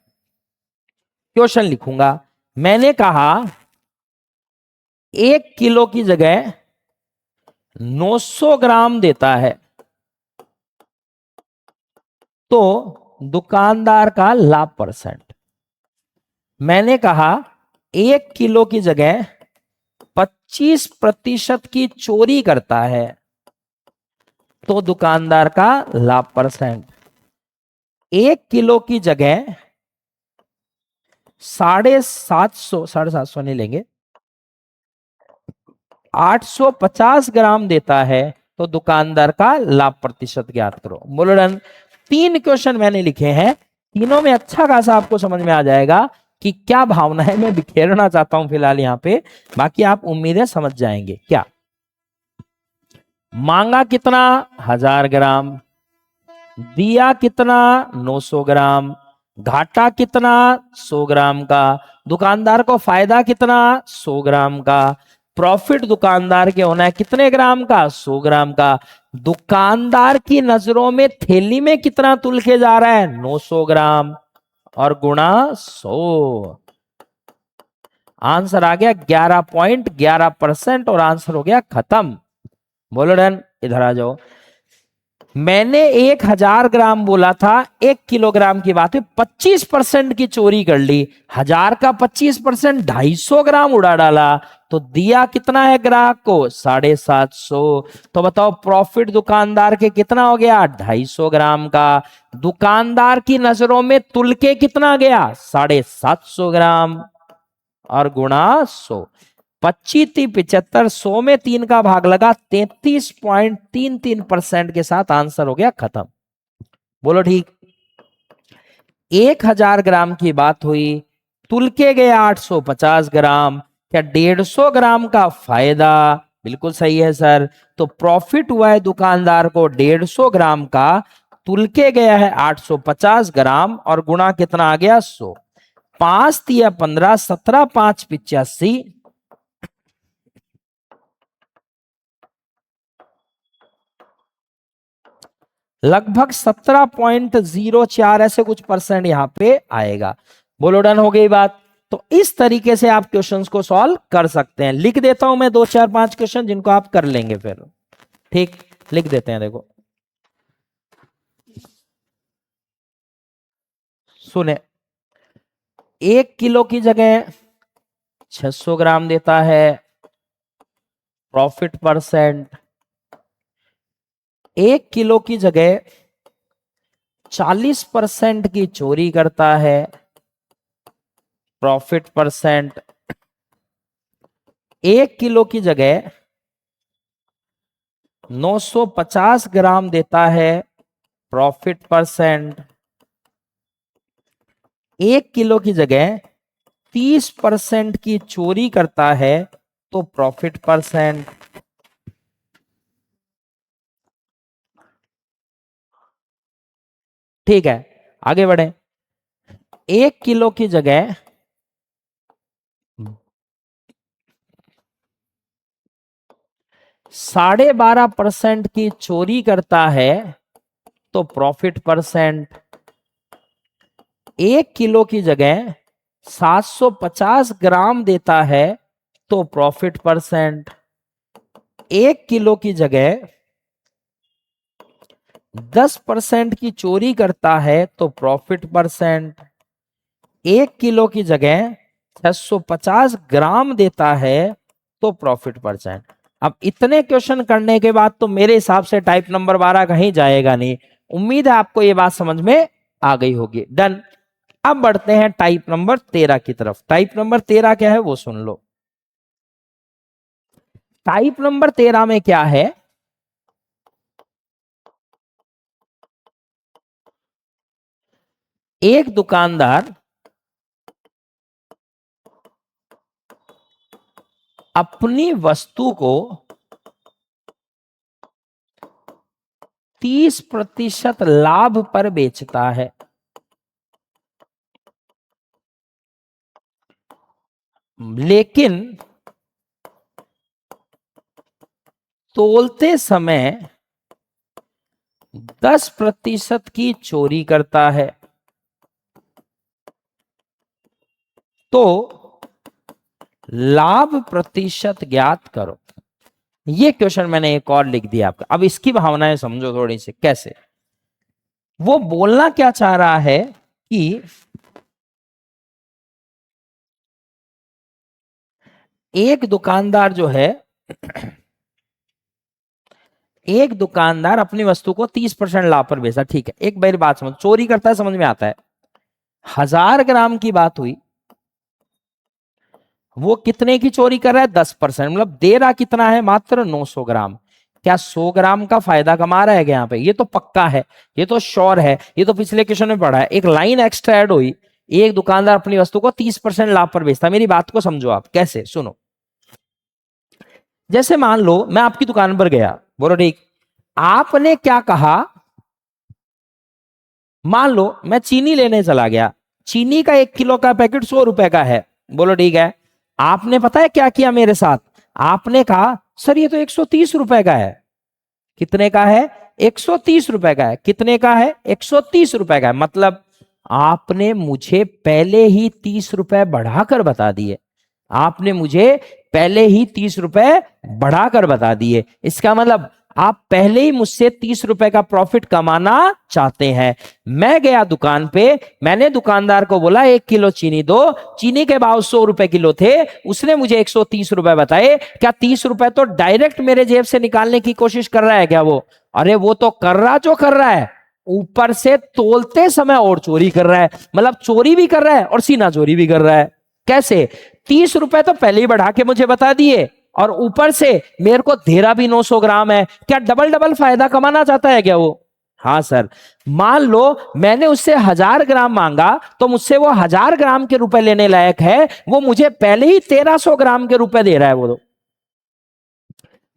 क्वेश्चन लिखूंगा। मैंने कहा 1 किलो की जगह 900 ग्राम देता है, तो दुकानदार का लाभ परसेंट। मैंने कहा 1 किलो की जगह 25% की चोरी करता है, तो दुकानदार का लाभ परसेंट। 1 किलो की जगह 750 नहीं लेंगे, 850 ग्राम देता है, तो दुकानदार का लाभ प्रतिशत ज्ञात करो। बोलो डन। 3 क्वेश्चन मैंने लिखे हैं, तीनों में अच्छा खासा आपको समझ में आ जाएगा कि क्या भावना है मैं बिखेरना चाहता हूं फिलहाल यहां पे, बाकी आप उम्मीद है समझ जाएंगे। क्या मांगा कितना 1000 ग्राम, दिया कितना 900 ग्राम, घाटा कितना 100 ग्राम का, दुकानदार को फायदा कितना 100 ग्राम का, प्रॉफिट दुकानदार के होना है कितने ग्राम का 100 ग्राम का, दुकानदार की नजरों में थैली में कितना तुल के जा रहा है 900 ग्राम और गुणा 100, आंसर आ गया 11.11% और आंसर हो गया खत्म। बोलो डन। इधर आ जाओ, मैंने 1000 ग्राम बोला था, 1 किलोग्राम की बात है, 25% की चोरी कर ली, 1000 का 25% 250 ग्राम उड़ा डाला, तो दिया कितना है ग्राहक को 750। तो बताओ प्रॉफिट दुकानदार के कितना हो गया 250 ग्राम का, दुकानदार की नजरों में तुल के कितना गया 750 ग्राम और गुणा 100, 25 3 75, 100 में 3 का भाग लगा, 33.33% के साथ आंसर हो गया खत्म। बोलो ठीक। 1000 ग्राम की बात हुई, तुल के गए 850 ग्राम, क्या 150 ग्राम का फायदा? बिल्कुल सही है सर। तो प्रॉफिट हुआ है दुकानदार को 150 ग्राम का, तुल के गया है 850 ग्राम और गुणा कितना आ गया 100। 5 तिया 15, 17 5 85, लगभग 17.04 ऐसे कुछ परसेंट यहां पे आएगा। बोलो डन हो गई बात। तो इस तरीके से आप क्वेश्चंस को सॉल्व कर सकते हैं। लिख देता हूं मैं 2 4 5 क्वेश्चन जिनको आप कर लेंगे फिर। ठीक, लिख देते हैं। देखो सुने, 1 किलो की जगह 600 ग्राम देता है प्रॉफिट परसेंट, 1 किलो की जगह 40% की चोरी करता है प्रॉफिट परसेंट, 1 किलो की जगह 950 ग्राम देता है प्रॉफिट परसेंट, 1 किलो की जगह 30% की चोरी करता है तो प्रॉफिट परसेंट। ठीक है, आगे बढ़े। 1 किलो की जगह 12.5% की चोरी करता है तो प्रॉफिट परसेंट। 1 किलो की जगह 750 ग्राम देता है तो प्रॉफिट परसेंट। 1 किलो की जगह 10% की चोरी करता है तो प्रॉफिट परसेंट। 1 किलो की जगह 650 ग्राम देता है तो प्रॉफिट परसेंट। अब इतने क्वेश्चन करने के बाद तो मेरे हिसाब से टाइप नंबर 12 कहीं जाएगा नहीं। उम्मीद है आपको ये बात समझ में आ गई होगी। डन। अब बढ़ते हैं टाइप नंबर 13 की तरफ। टाइप नंबर 13 क्या है वो सुन लो। टाइप नंबर 13 में क्या है? एक दुकानदार अपनी वस्तु को 30% लाभ पर बेचता है, लेकिन तोलते समय 10% की चोरी करता है, तो लाभ प्रतिशत ज्ञात करो। ये क्वेश्चन मैंने एक और लिख दिया आपका। अब इसकी भावनाएं समझो थोड़ी सी कैसे। वो बोलना क्या चाह रहा है कि एक दुकानदार जो है, एक दुकानदार अपनी वस्तु को 30% लाभ पर बेचा। ठीक है, एक बार बात समझ, चोरी करता है समझ में आता है। 1000 ग्राम की बात हुई, वो कितने की चोरी कर रहा है? 10%, मतलब दे रहा कितना है? मात्र 900 ग्राम। क्या 100 ग्राम का फायदा कमा रहा है क्या यहाँ पे? ये तो पक्का है, ये तो श्योर है, ये तो पिछले क्वेश्चन में पढ़ा है। एक लाइन एक्स्ट्रा ऐड हुई, एक दुकानदार अपनी वस्तु को 30% लाभ पर बेचता है। मेरी बात को समझो आप कैसे, सुनो। जैसे मान लो मैं आपकी दुकान पर गया, बोलो ठीक। आपने क्या कहा? मान लो मैं चीनी लेने चला गया, चीनी का 1 किलो का पैकेट 100 रुपए का है। बोलो ठीक है। आपने पता है क्या किया मेरे साथ? आपने कहा सर ये तो 130 रुपए का है। कितने का है? 130 रुपए का है। कितने का है? 130 रुपए का है। मतलब आपने मुझे पहले ही 30 रुपए बढ़ाकर बता दिए। आपने मुझे पहले ही 30 रुपए बढ़ाकर बता दिए। इसका मतलब आप पहले ही मुझसे 30 रुपए का प्रॉफिट कमाना चाहते हैं। मैं गया दुकान पे, मैंने दुकानदार को बोला 1 किलो चीनी दो। चीनी के भाव 100 रुपए किलो थे, उसने मुझे 130 रुपए बताए। क्या 30 रुपए तो डायरेक्ट मेरे जेब से निकालने की कोशिश कर रहा है क्या वो? अरे वो तो कर रहा जो कर रहा है, ऊपर से तोलते समय और चोरी कर रहा है। मतलब चोरी भी कर रहा है और सीना चोरी भी कर रहा है। कैसे? 30 रुपए तो पहले ही बढ़ा के मुझे बता दिए, और ऊपर से मेरे को धेरा भी 900 ग्राम है। क्या डबल डबल फायदा कमाना चाहता है क्या वो? हाँ सर, मान लो मैंने उससे 1000 ग्राम मांगा तो मुझसे वो 1000 ग्राम के रुपए लेने लायक है, वो मुझे पहले ही 1300 ग्राम के रुपए दे रहा है। वो तो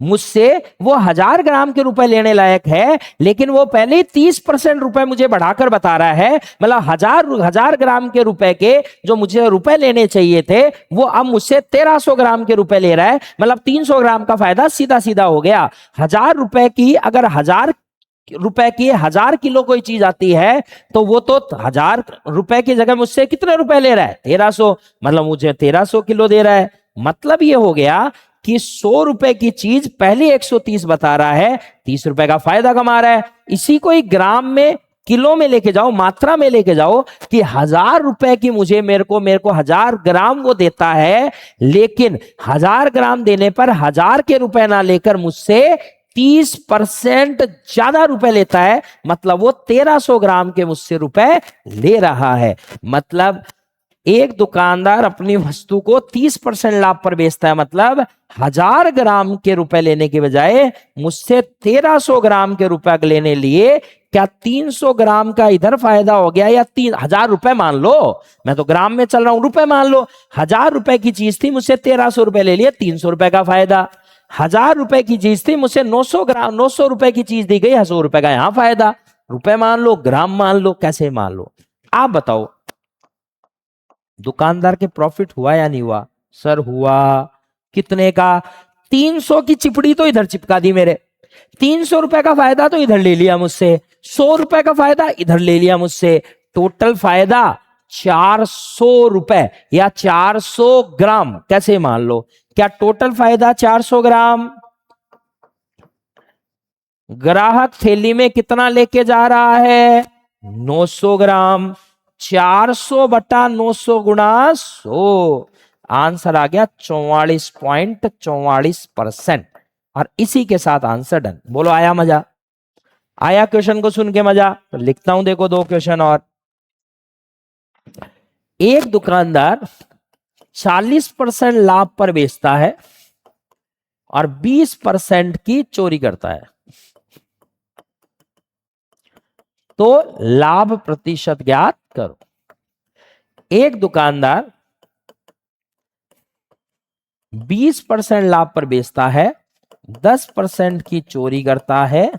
मुझसे वो 1000 ग्राम के रुपए लेने लायक है, लेकिन वो पहले ही 30% रुपए मुझे बढ़ाकर बता रहा है। मतलब 1000 ग्राम के रुपए के जो मुझे रुपए लेने चाहिए थे, वो अब मुझसे 1300 ग्राम के रुपए ले रहा है। मतलब 300 ग्राम का फायदा सीधा सीधा हो गया। 1000 रुपए की अगर 1000 रुपए की 1000 किलो कोई चीज आती है, तो वो तो 1000 रुपए की जगह मुझसे कितने रुपए ले रहा है? 1300। मतलब मुझे 1300 किलो दे रहा है। मतलब ये हो गया कि 100 रुपए की चीज पहले 130 बता रहा है, 30 रुपए का फायदा कमा रहा है। इसी को ही ग्राम में, किलो में लेके जाओ, मात्रा में लेके जाओ कि 1000 रुपए की मेरे को 1000 ग्राम वो देता है, लेकिन 1000 ग्राम देने पर 1000 के रुपए ना लेकर मुझसे 30% ज्यादा रुपए लेता है। मतलब वो 1300 ग्राम के मुझसे रुपए ले रहा है। मतलब एक दुकानदार अपनी वस्तु को 30% लाभ पर बेचता है। मतलब 1000 ग्राम के रुपए लेने के बजाय मुझसे 1300 ग्राम के रुपए लेने लिए, क्या 300 ग्राम का इधर फायदा हो गया, या 3000 रुपए मान लो, मैं तो ग्राम में चल रहा हूं, रुपए मान लो। 1000 रुपए की चीज थी, मुझसे 1300 रुपए ले लिए, 300 रुपए का फायदा। 1000 रुपए की चीज थी, मुझसे 900 रुपए की चीज दी गई, 100 रुपए का यहां फायदा। रुपए मान लो, ग्राम मान लो, कैसे मान लो, आप बताओ। दुकानदार के प्रॉफिट हुआ या नहीं हुआ? सर हुआ। कितने का? 300 की चिपड़ी तो इधर चिपका दी मेरे, 300 रुपए का फायदा तो इधर ले लिया मुझसे, 100 रुपए का फायदा इधर ले लिया मुझसे। टोटल फायदा 400 रुपए या 400 ग्राम, कैसे मान लो। क्या टोटल फायदा 400 ग्राम? ग्राहक थैली में कितना लेके जा रहा है? 900 ग्राम। 400/900 गुणा 100, आंसर आ गया 44.44%। और इसी के साथ आंसर डन। बोलो आया मजा? आया क्वेश्चन को सुन के मजा? तो लिखता हूं, देखो 2 क्वेश्चन और। एक दुकानदार 40% लाभ पर बेचता है और 20% की चोरी करता है, तो लाभ प्रतिशत ज्ञात करो। एक दुकानदार 20% लाभ पर बेचता है, 10% की चोरी करता है,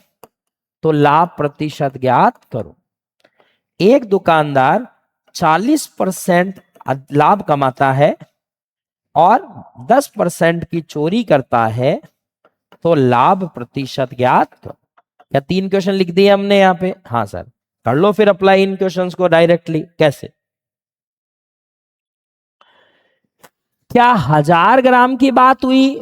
तो लाभ प्रतिशत ज्ञात करो। एक दुकानदार 40% लाभ कमाता है और 10% की चोरी करता है, तो लाभ प्रतिशत ज्ञात करो। क्या 3 क्वेश्चन लिख दिए हमने यहां पे? हाँ सर, कर लो फिर अप्लाई इन क्वेश्चंस को डायरेक्टली। कैसे? क्या 1000 ग्राम की बात हुई,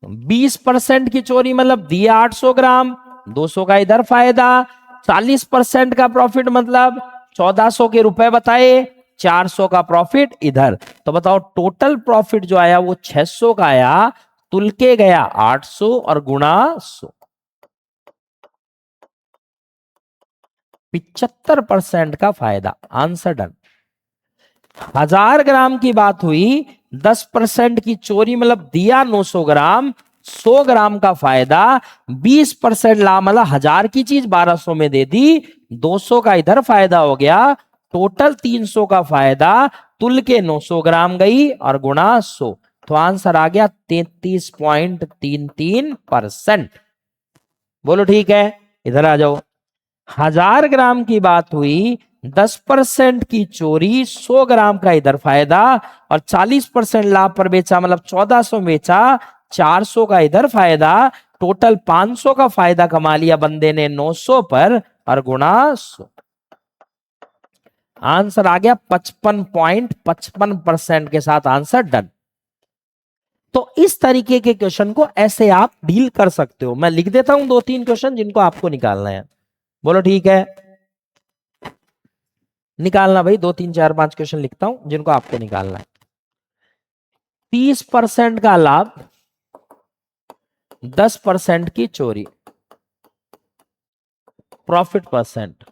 20% की चोरी मतलब दिया 800 ग्राम, 200 का इधर फायदा, 40% का प्रॉफिट मतलब 1400 के रुपए बताए, 400 का प्रॉफिट इधर। तो बताओ टोटल प्रॉफिट जो आया वो 600 का आया, तुल के गया 800 और गुणा 100, 75% का फायदा। Answer done. 1000 ग्राम की बात हुई, 10% की चोरी मतलब दिया 900 ग्राम, 100 ग्राम का फायदा, 20% लाभ मतलब 1000 की चीज 1200 में दे दी, 200 का इधर फायदा हो गया, टोटल 300 का फायदा, तुल के 900 ग्राम गई और गुणा 100, तो आंसर आ गया 33.33%। बोलो ठीक है, इधर आ जाओ। 1000 ग्राम की बात हुई, 10% की चोरी, 100 ग्राम का इधर फायदा और 40% लाभ पर बेचा मतलब 1400 बेचा, 400 का इधर फायदा, टोटल 500 का फायदा कमा लिया बंदे ने 900 पर और गुणा 100, आंसर आ गया 55.55% के साथ आंसर डन। तो इस तरीके के क्वेश्चन को ऐसे आप डील कर सकते हो। मैं लिख देता हूं 2-3 क्वेश्चन जिनको आपको निकालना है। बोलो ठीक है, निकालना भाई, 2-3-4-5 क्वेश्चन लिखता हूं जिनको आपको निकालना है। 30% का लाभ, 10% की चोरी, प्रॉफिट परसेंट।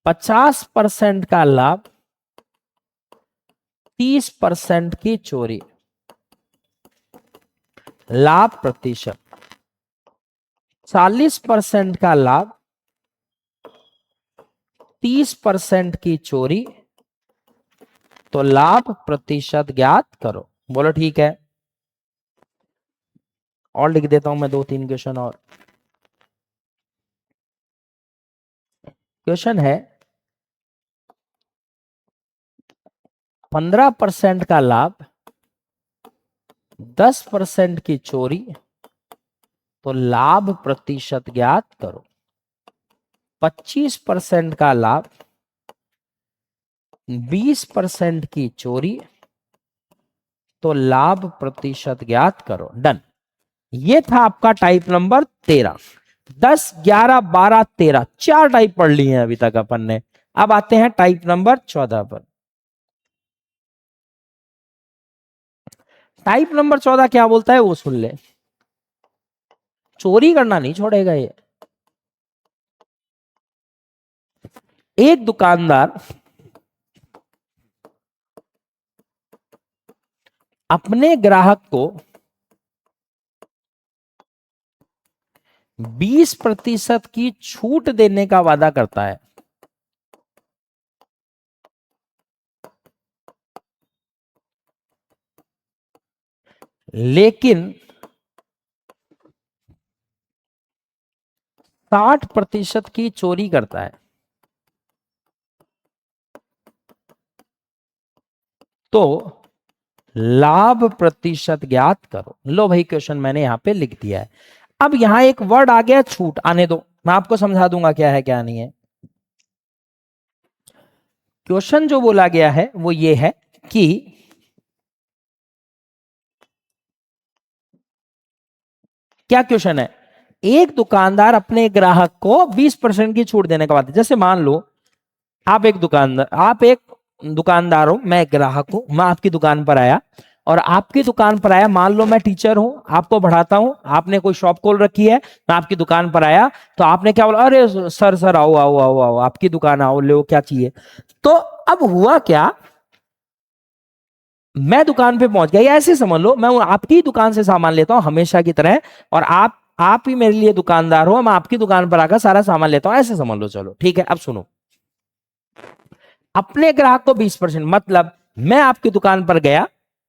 50% का लाभ, 30% की चोरी, लाभ प्रतिशत। 40% का लाभ, 30% की चोरी, तो लाभ प्रतिशत ज्ञात करो। बोलो ठीक है। और लिख देता हूं मैं 2-3 क्वेश्चन और। क्वेश्चन है 15% का लाभ, 10% की चोरी, तो लाभ प्रतिशत ज्ञात करो। 25% का लाभ, 20% की चोरी, तो लाभ प्रतिशत ज्ञात करो। डन। ये था आपका टाइप नंबर 13। 10, 11, 12, 13 4 टाइप पढ़ लिए हैं अभी तक अपन ने। अब आते हैं टाइप नंबर 14 पर। टाइप नंबर 14 क्या बोलता है वो सुन ले। चोरी करना नहीं छोड़ेगा ये। एक दुकानदार अपने ग्राहक को 20% की छूट देने का वादा करता है, लेकिन 60% की चोरी करता है, तो लाभ प्रतिशत ज्ञात करो। लो भाई क्वेश्चन मैंने यहां पे लिख दिया है। अब यहां एक वर्ड आ गया छूट, आने दो मैं आपको समझा दूंगा क्या है क्या नहीं है। क्वेश्चन जो बोला गया है वो ये है कि क्या क्वेश्चन है, एक दुकानदार अपने ग्राहक को 20% की छूट देने का वादा। जैसे मान लो आप एक दुकानदार हो, मैं एक ग्राहक हूं, मैं आपकी दुकान पर आया, और आपकी दुकान पर आया, मान लो मैं टीचर हूं, आपको पढ़ाता हूं, आपने कोई शॉप खोल रखी है, मैं आपकी दुकान पर आया, तो आपने क्या बोला, अरे सर सर आओ आओ आओ आओ आपकी दुकान आओ, लो क्या चाहिए। तो अब हुआ क्या, मैं दुकान पे पहुंच गया, या ऐसे समझ लो मैं आपकी दुकान से सामान लेता हूं हमेशा की तरह, और आप ही मेरे लिए दुकानदार हो, मैं आपकी दुकान पर आकर सारा सामान लेता हूं, ऐसे समझ लो। चलो ठीक है। अब सुनो, अपने ग्राहक को 20%, मतलब मैं आपकी दुकान पर गया,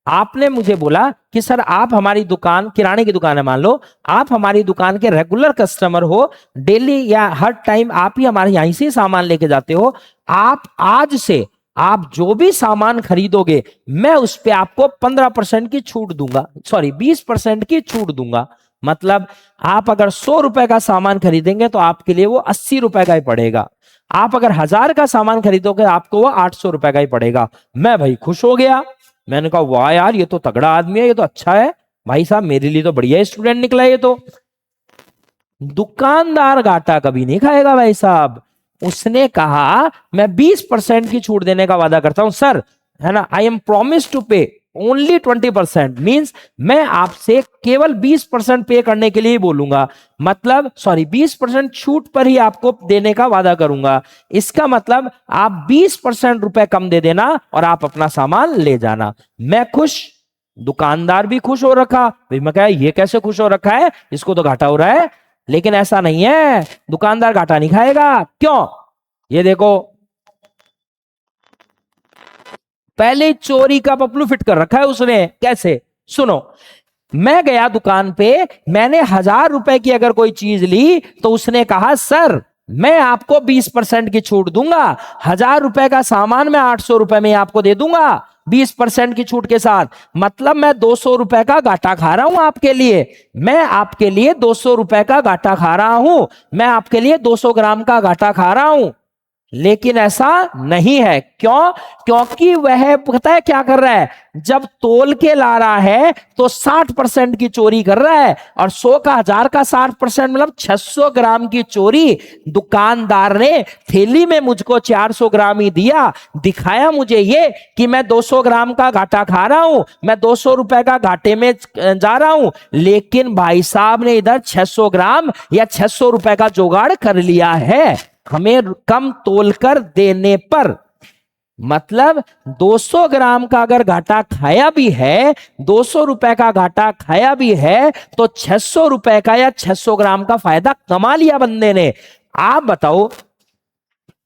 आपने मुझे बोला कि सर आप हमारी दुकान, किराने की दुकान है मान लो, आप हमारी दुकान के रेगुलर कस्टमर हो, डेली या हर टाइम आप ही हमारे यहीं से सामान लेके जाते हो, आप आज से आप जो भी सामान खरीदोगे मैं उस पे आपको 15% की छूट दूंगा, सॉरी 20% की छूट दूंगा। मतलब आप अगर 100 रुपए का सामान खरीदेंगे तो आपके लिए वो 80 रुपए का ही पड़ेगा, आप अगर 1000 का सामान खरीदोगे आपको वो 800 रुपए का ही पड़ेगा। मैं भाई खुश हो गया, मैंने कहा वाह यार ये तो तगड़ा आदमी है, ये तो अच्छा है भाई साहब, मेरे लिए तो बढ़िया स्टूडेंट निकला ये तो। दुकानदार घाटा कभी नहीं खाएगा भाई साहब। उसने कहा मैं 20% की छूट देने का वादा करता हूं सर, है ना, आई एम प्रॉमिस टू पे ओनली 20%, मींस मैं आपसे केवल 20% पे करने के लिए ही बोलूंगा, मतलब सॉरी 20% छूट पर ही आपको देने का वादा करूंगा। इसका मतलब आप 20% रुपए कम दे देना और आप अपना सामान ले जाना। मैं खुश, दुकानदार भी खुश हो रखा। भाई मैं कहा ये कैसे खुश हो रखा है, इसको तो घाटा हो रहा है। लेकिन ऐसा नहीं है, दुकानदार घाटा नहीं खाएगा। क्यों, ये देखो पहले चोरी का पपलू फिट कर रखा है उसने। कैसे, सुनो, मैं गया दुकान पे, मैंने 1000 रुपए की अगर कोई चीज ली तो उसने कहा सर मैं आपको 20% की छूट दूंगा, 1000 रुपए का सामान मैं 800 रुपए में आपको दे दूंगा 20% की छूट के साथ। मतलब मैं 200 रुपए का घाटा खा रहा हूं आपके लिए, मैं आपके लिए 200 रुपए का घाटा खा रहा हूं, मैं आपके लिए 200 ग्राम का घाटा खा रहा हूं। लेकिन ऐसा नहीं है, क्यों, क्योंकि वह पता है क्या कर रहा है, जब तोल के ला रहा है तो 60% की चोरी कर रहा है, और 100 का 1000 का 60% मतलब 600 ग्राम की चोरी। दुकानदार ने थैली में मुझको 400 ग्राम ही दिया, दिखाया मुझे ये कि मैं 200 ग्राम का घाटा खा रहा हूं, मैं 200 रुपए का घाटे में जा रहा हूं, लेकिन भाई साहब ने इधर 600 ग्राम या 600 रुपए का जुगाड़ कर लिया है हमें कम तोल कर देने पर। मतलब 200 ग्राम का अगर घाटा खाया भी है, 200 रुपए का घाटा खाया भी है, तो 600 रुपए का या 600 ग्राम का फायदा कमा लिया बंदे ने। आप बताओ,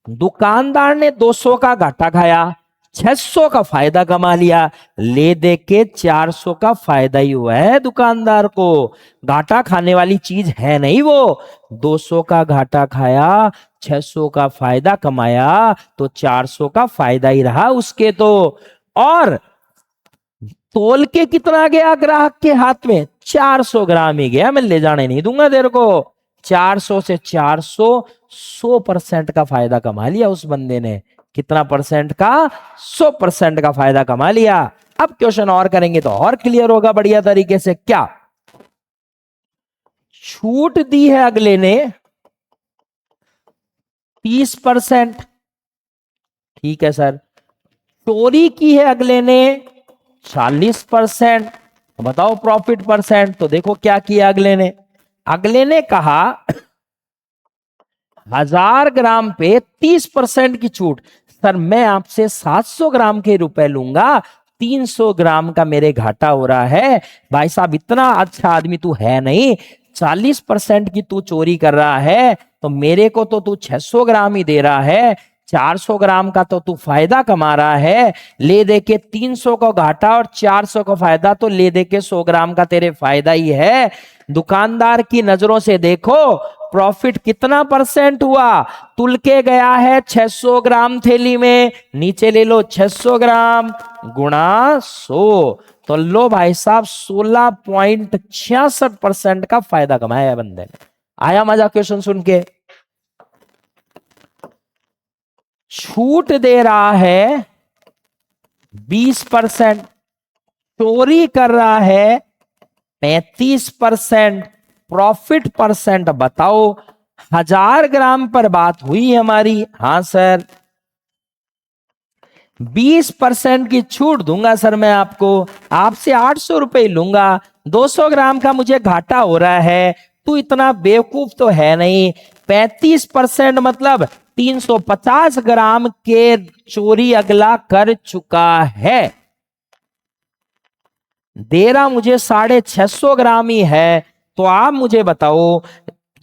दुकानदार ने 200 का घाटा खाया, 600 का फायदा कमा लिया, ले दे के 400 का फायदा ही हुआ है दुकानदार को। घाटा खाने वाली चीज है नहीं वो। 200 का घाटा खाया, 600 का फायदा कमाया, तो 400 का फायदा ही रहा उसके तो। और तोल के कितना गया ग्राहक के हाथ में? 400 ग्राम ही गया, मैं ले जाने नहीं दूंगा तेरे को। 400 से 400, 100% का फायदा कमा लिया उस बंदे ने। कितना परसेंट का? 100% का फायदा कमा लिया। अब क्वेश्चन और करेंगे तो और क्लियर होगा बढ़िया तरीके से। क्या छूट दी है अगले ने 30%, ठीक है सर। चोरी की है अगले ने 40%। बताओ प्रॉफिट परसेंट। तो देखो क्या किया अगले ने। अगले ने कहा 1000 ग्राम पे 30% की छूट। सर मैं आपसे 700 ग्राम के रुपए लूंगा, 300 ग्राम का मेरे घाटा हो रहा है। भाई साहब इतना अच्छा आदमी तू है नहीं, 40% की तू चोरी कर रहा है, तो मेरे को तो तू 600 ग्राम ही दे रहा है, 400 ग्राम का तो तू फायदा कमा रहा है। ले दे के 300 का घाटा और 400 का फायदा, तो ले दे के 100 ग्राम का तेरे फायदा ही है। दुकानदार की नजरों से देखो प्रॉफिट कितना परसेंट हुआ। तुल के गया है 600 ग्राम थैली में, नीचे ले लो 600 ग्राम गुणा 100, तो लो भाई साहब 16.66% का फायदा कमाया है बंदे ने। आया मजा क्वेश्चन सुन के? छूट दे रहा है 20%, चोरी कर रहा है 35%, प्रॉफिट परसेंट बताओ। 1000 ग्राम पर बात हुई हमारी, हां सर। 20% की छूट दूंगा सर मैं आपको, आपसे 800 रुपए लूंगा, 200 ग्राम का मुझे घाटा हो रहा है। तू इतना बेवकूफ तो है नहीं। 35% मतलब 350 ग्राम के चोरी अगला कर चुका है। दे रहा मुझे 650 ग्राम ही है। तो आप मुझे बताओ,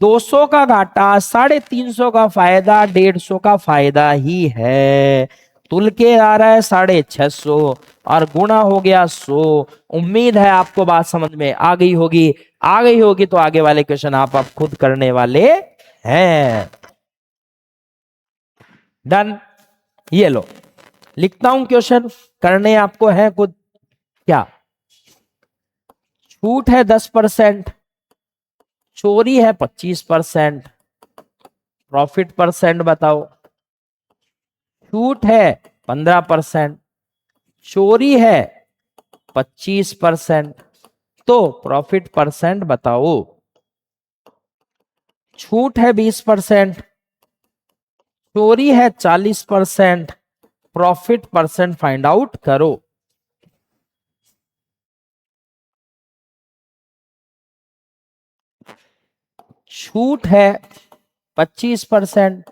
200 का घाटा, 350 का फायदा, 150 का फायदा ही है। तुल के आ रहा है 650 और गुणा हो गया 100। उम्मीद है आपको बात समझ में आ गई होगी। आ गई होगी तो आगे वाले क्वेश्चन आप खुद करने वाले हैं। डन। ये लो लिखता हूं क्वेश्चन, करने आपको है खुद। क्या छूट है 10%, चोरी है 25%, प्रॉफिट परसेंट बताओ। छूट है 15%, चोरी है 25%, तो प्रॉफिट परसेंट बताओ। छूट है 20%, चोरी है 40%, प्रॉफिट परसेंट फाइंड आउट करो। छूट है 25%,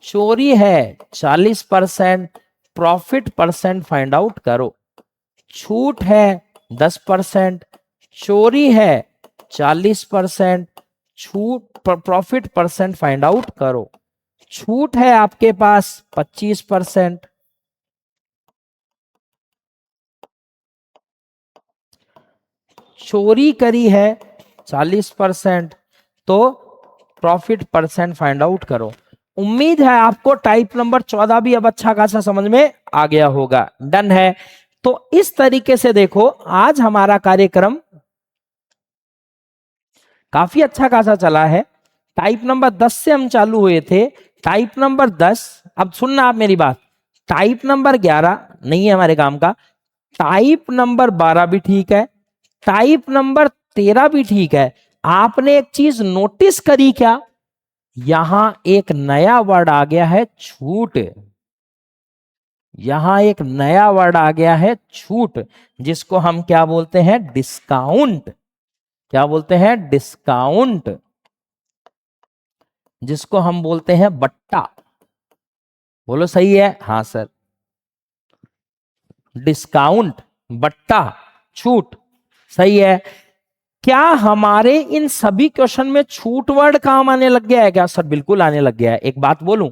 चोरी है 40%, प्रॉफिट परसेंट फाइंड आउट करो। छूट है 10%, चोरी है 40%, छूट प्रॉफिट परसेंट फाइंड आउट करो। छूट है आपके पास 25%, चोरी करी है 40%, तो प्रॉफिट परसेंट फाइंड आउट करो। उम्मीद है आपको टाइप नंबर 14 भी अब अच्छा खासा समझ में आ गया होगा। डन है। तो इस तरीके से देखो आज हमारा कार्यक्रम काफी अच्छा खासा चला है। टाइप नंबर 10 से हम चालू हुए थे। टाइप नंबर 10, अब सुनना आप मेरी बात, टाइप नंबर 11 नहीं है हमारे काम का, टाइप नंबर 12 भी ठीक है, टाइप नंबर 13 भी ठीक है। आपने एक चीज नोटिस करी क्या? यहां एक नया वर्ड आ गया है छूट। यहां एक नया वर्ड आ गया है छूट, जिसको हम क्या बोलते हैं? डिस्काउंट। क्या बोलते हैं? डिस्काउंट। जिसको हम बोलते हैं बट्टा। बोलो सही है? हाँ सर। डिस्काउंट बट्टा छूट। सही है। क्या हमारे इन सभी क्वेश्चन में छूट वर्ड काम आने लग गया है क्या? सर बिल्कुल आने लग गया है। एक बात बोलूं,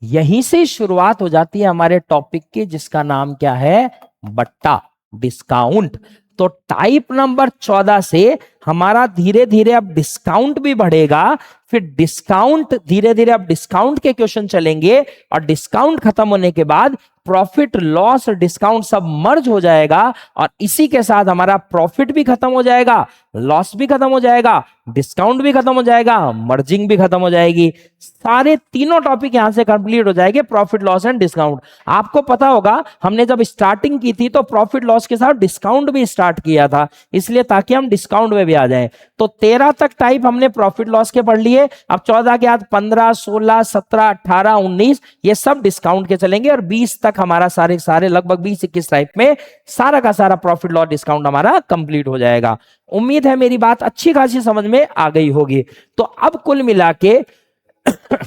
यहीं से शुरुआत हो जाती है हमारे टॉपिक की, जिसका नाम क्या है? बट्टा, डिस्काउंट। तो टाइप नंबर 14 से हमारा धीरे धीरे अब डिस्काउंट भी बढ़ेगा, फिर डिस्काउंट धीरे धीरे अब डिस्काउंट के क्वेश्चन चलेंगे, और डिस्काउंट खत्म होने के बाद प्रॉफिट लॉस डिस्काउंट सब मर्ज हो जाएगा, और इसी के साथ हमारा प्रॉफिट भी खत्म हो जाएगा, लॉस भी खत्म हो जाएगा, डिस्काउंट भी खत्म हो जाएगा, मर्जिंग भी खत्म हो जाएगी। सारे तीनों टॉपिक यहां से कंप्लीट हो जाएंगे, प्रॉफिट लॉस एंड डिस्काउंट। आपको पता होगा हमने जब स्टार्टिंग की थी तो प्रॉफिट लॉस के साथ डिस्काउंट भी स्टार्ट किया था, इसलिए ताकि हम डिस्काउंट में भी आ जाएं। तो 13 तक टाइप हमने प्रॉफिट लॉस के पढ़ लिए। अब 14 के बाद 15, 16, 17, 18, 19 ये सब डिस्काउंट के चलेंगे, और 20 तक हमारा सारे सारे लगभग 20-21 टाइप में सारा का सारा प्रॉफिट लॉस डिस्काउंट हमारा कंप्लीट हो जाएगा। उम्मीद है मेरी बात अच्छी खासी समझ में आ गई होगी। तो अब कुल मिला के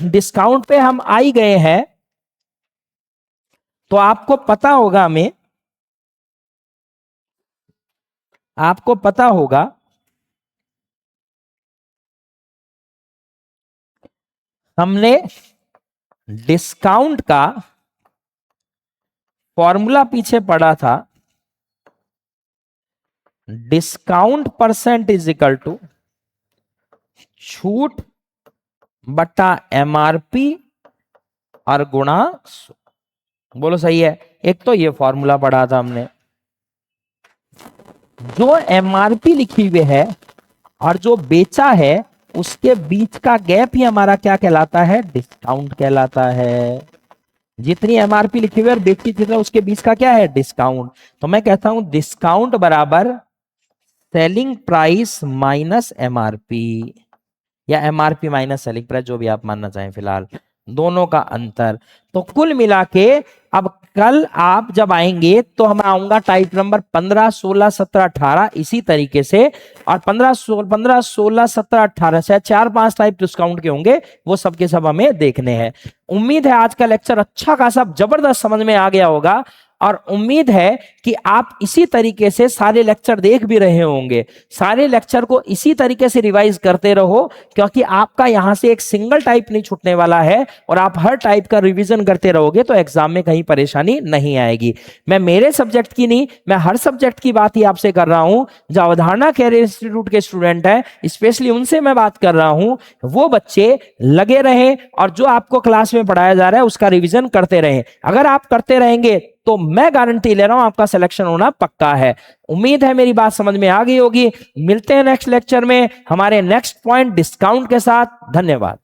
डिस्काउंट पे हम आ ही गए हैं। तो आपको पता होगा, आपको पता होगा हमने डिस्काउंट का फॉर्मूला पीछे पढ़ा था। Discount percent is equal to छूट बटा एमआरपी और गुणा। बोलो सही है। एक तो ये फॉर्मूला पढ़ा था हमने। जो एमआरपी लिखी हुई है और जो बेचा है उसके बीच का गैप ही हमारा क्या कहलाता है? डिस्काउंट कहलाता है। जितनी एमआरपी लिखी हुई है और बेची जितना उसके बीच का क्या है? डिस्काउंट। तो मैं कहता हूं डिस्काउंट बराबर सेलिंग प्राइस माइनस एमआरपी, या एमआरपी माइनस सेलिंग प्राइस, जो भी आप मानना चाहें, फिलहाल दोनों का अंतर। तो कुल मिला के अब कल आप जब आएंगे तो हम आऊंगा टाइप नंबर 15, 16, 17, 18 इसी तरीके से, और 15, 16, 17, 18 से 4-5 टाइप डिस्काउंट के होंगे, वो सबके सब हमें देखने हैं। उम्मीद है आज का लेक्चर अच्छा खासा जबरदस्त समझ में आ गया होगा, और उम्मीद है कि आप इसी तरीके से सारे लेक्चर देख भी रहे होंगे। सारे लेक्चर को इसी तरीके से रिवाइज करते रहो, क्योंकि आपका यहां से एक सिंगल टाइप नहीं छूटने वाला है, और आप हर टाइप का रिवीजन करते रहोगे तो एग्जाम में कहीं परेशानी नहीं आएगी। मैं मेरे सब्जेक्ट की नहीं, मैं हर सब्जेक्ट की बात ही आपसे कर रहा हूं। जो अवधारणा कैरियर इंस्टीट्यूट के स्टूडेंट हैं, स्पेशली उनसे मैं बात कर रहा हूं। वो बच्चे लगे रहे और जो आपको क्लास में पढ़ाया जा रहा है उसका रिवीजन करते रहे। अगर आप करते रहेंगे तो मैं गारंटी ले रहा हूं आपका सिलेक्शन होना पक्का है। उम्मीद है मेरी बात समझ में आ गई होगी। मिलते हैं नेक्स्ट लेक्चर में हमारे नेक्स्ट पॉइंट डिस्काउंट के साथ। धन्यवाद।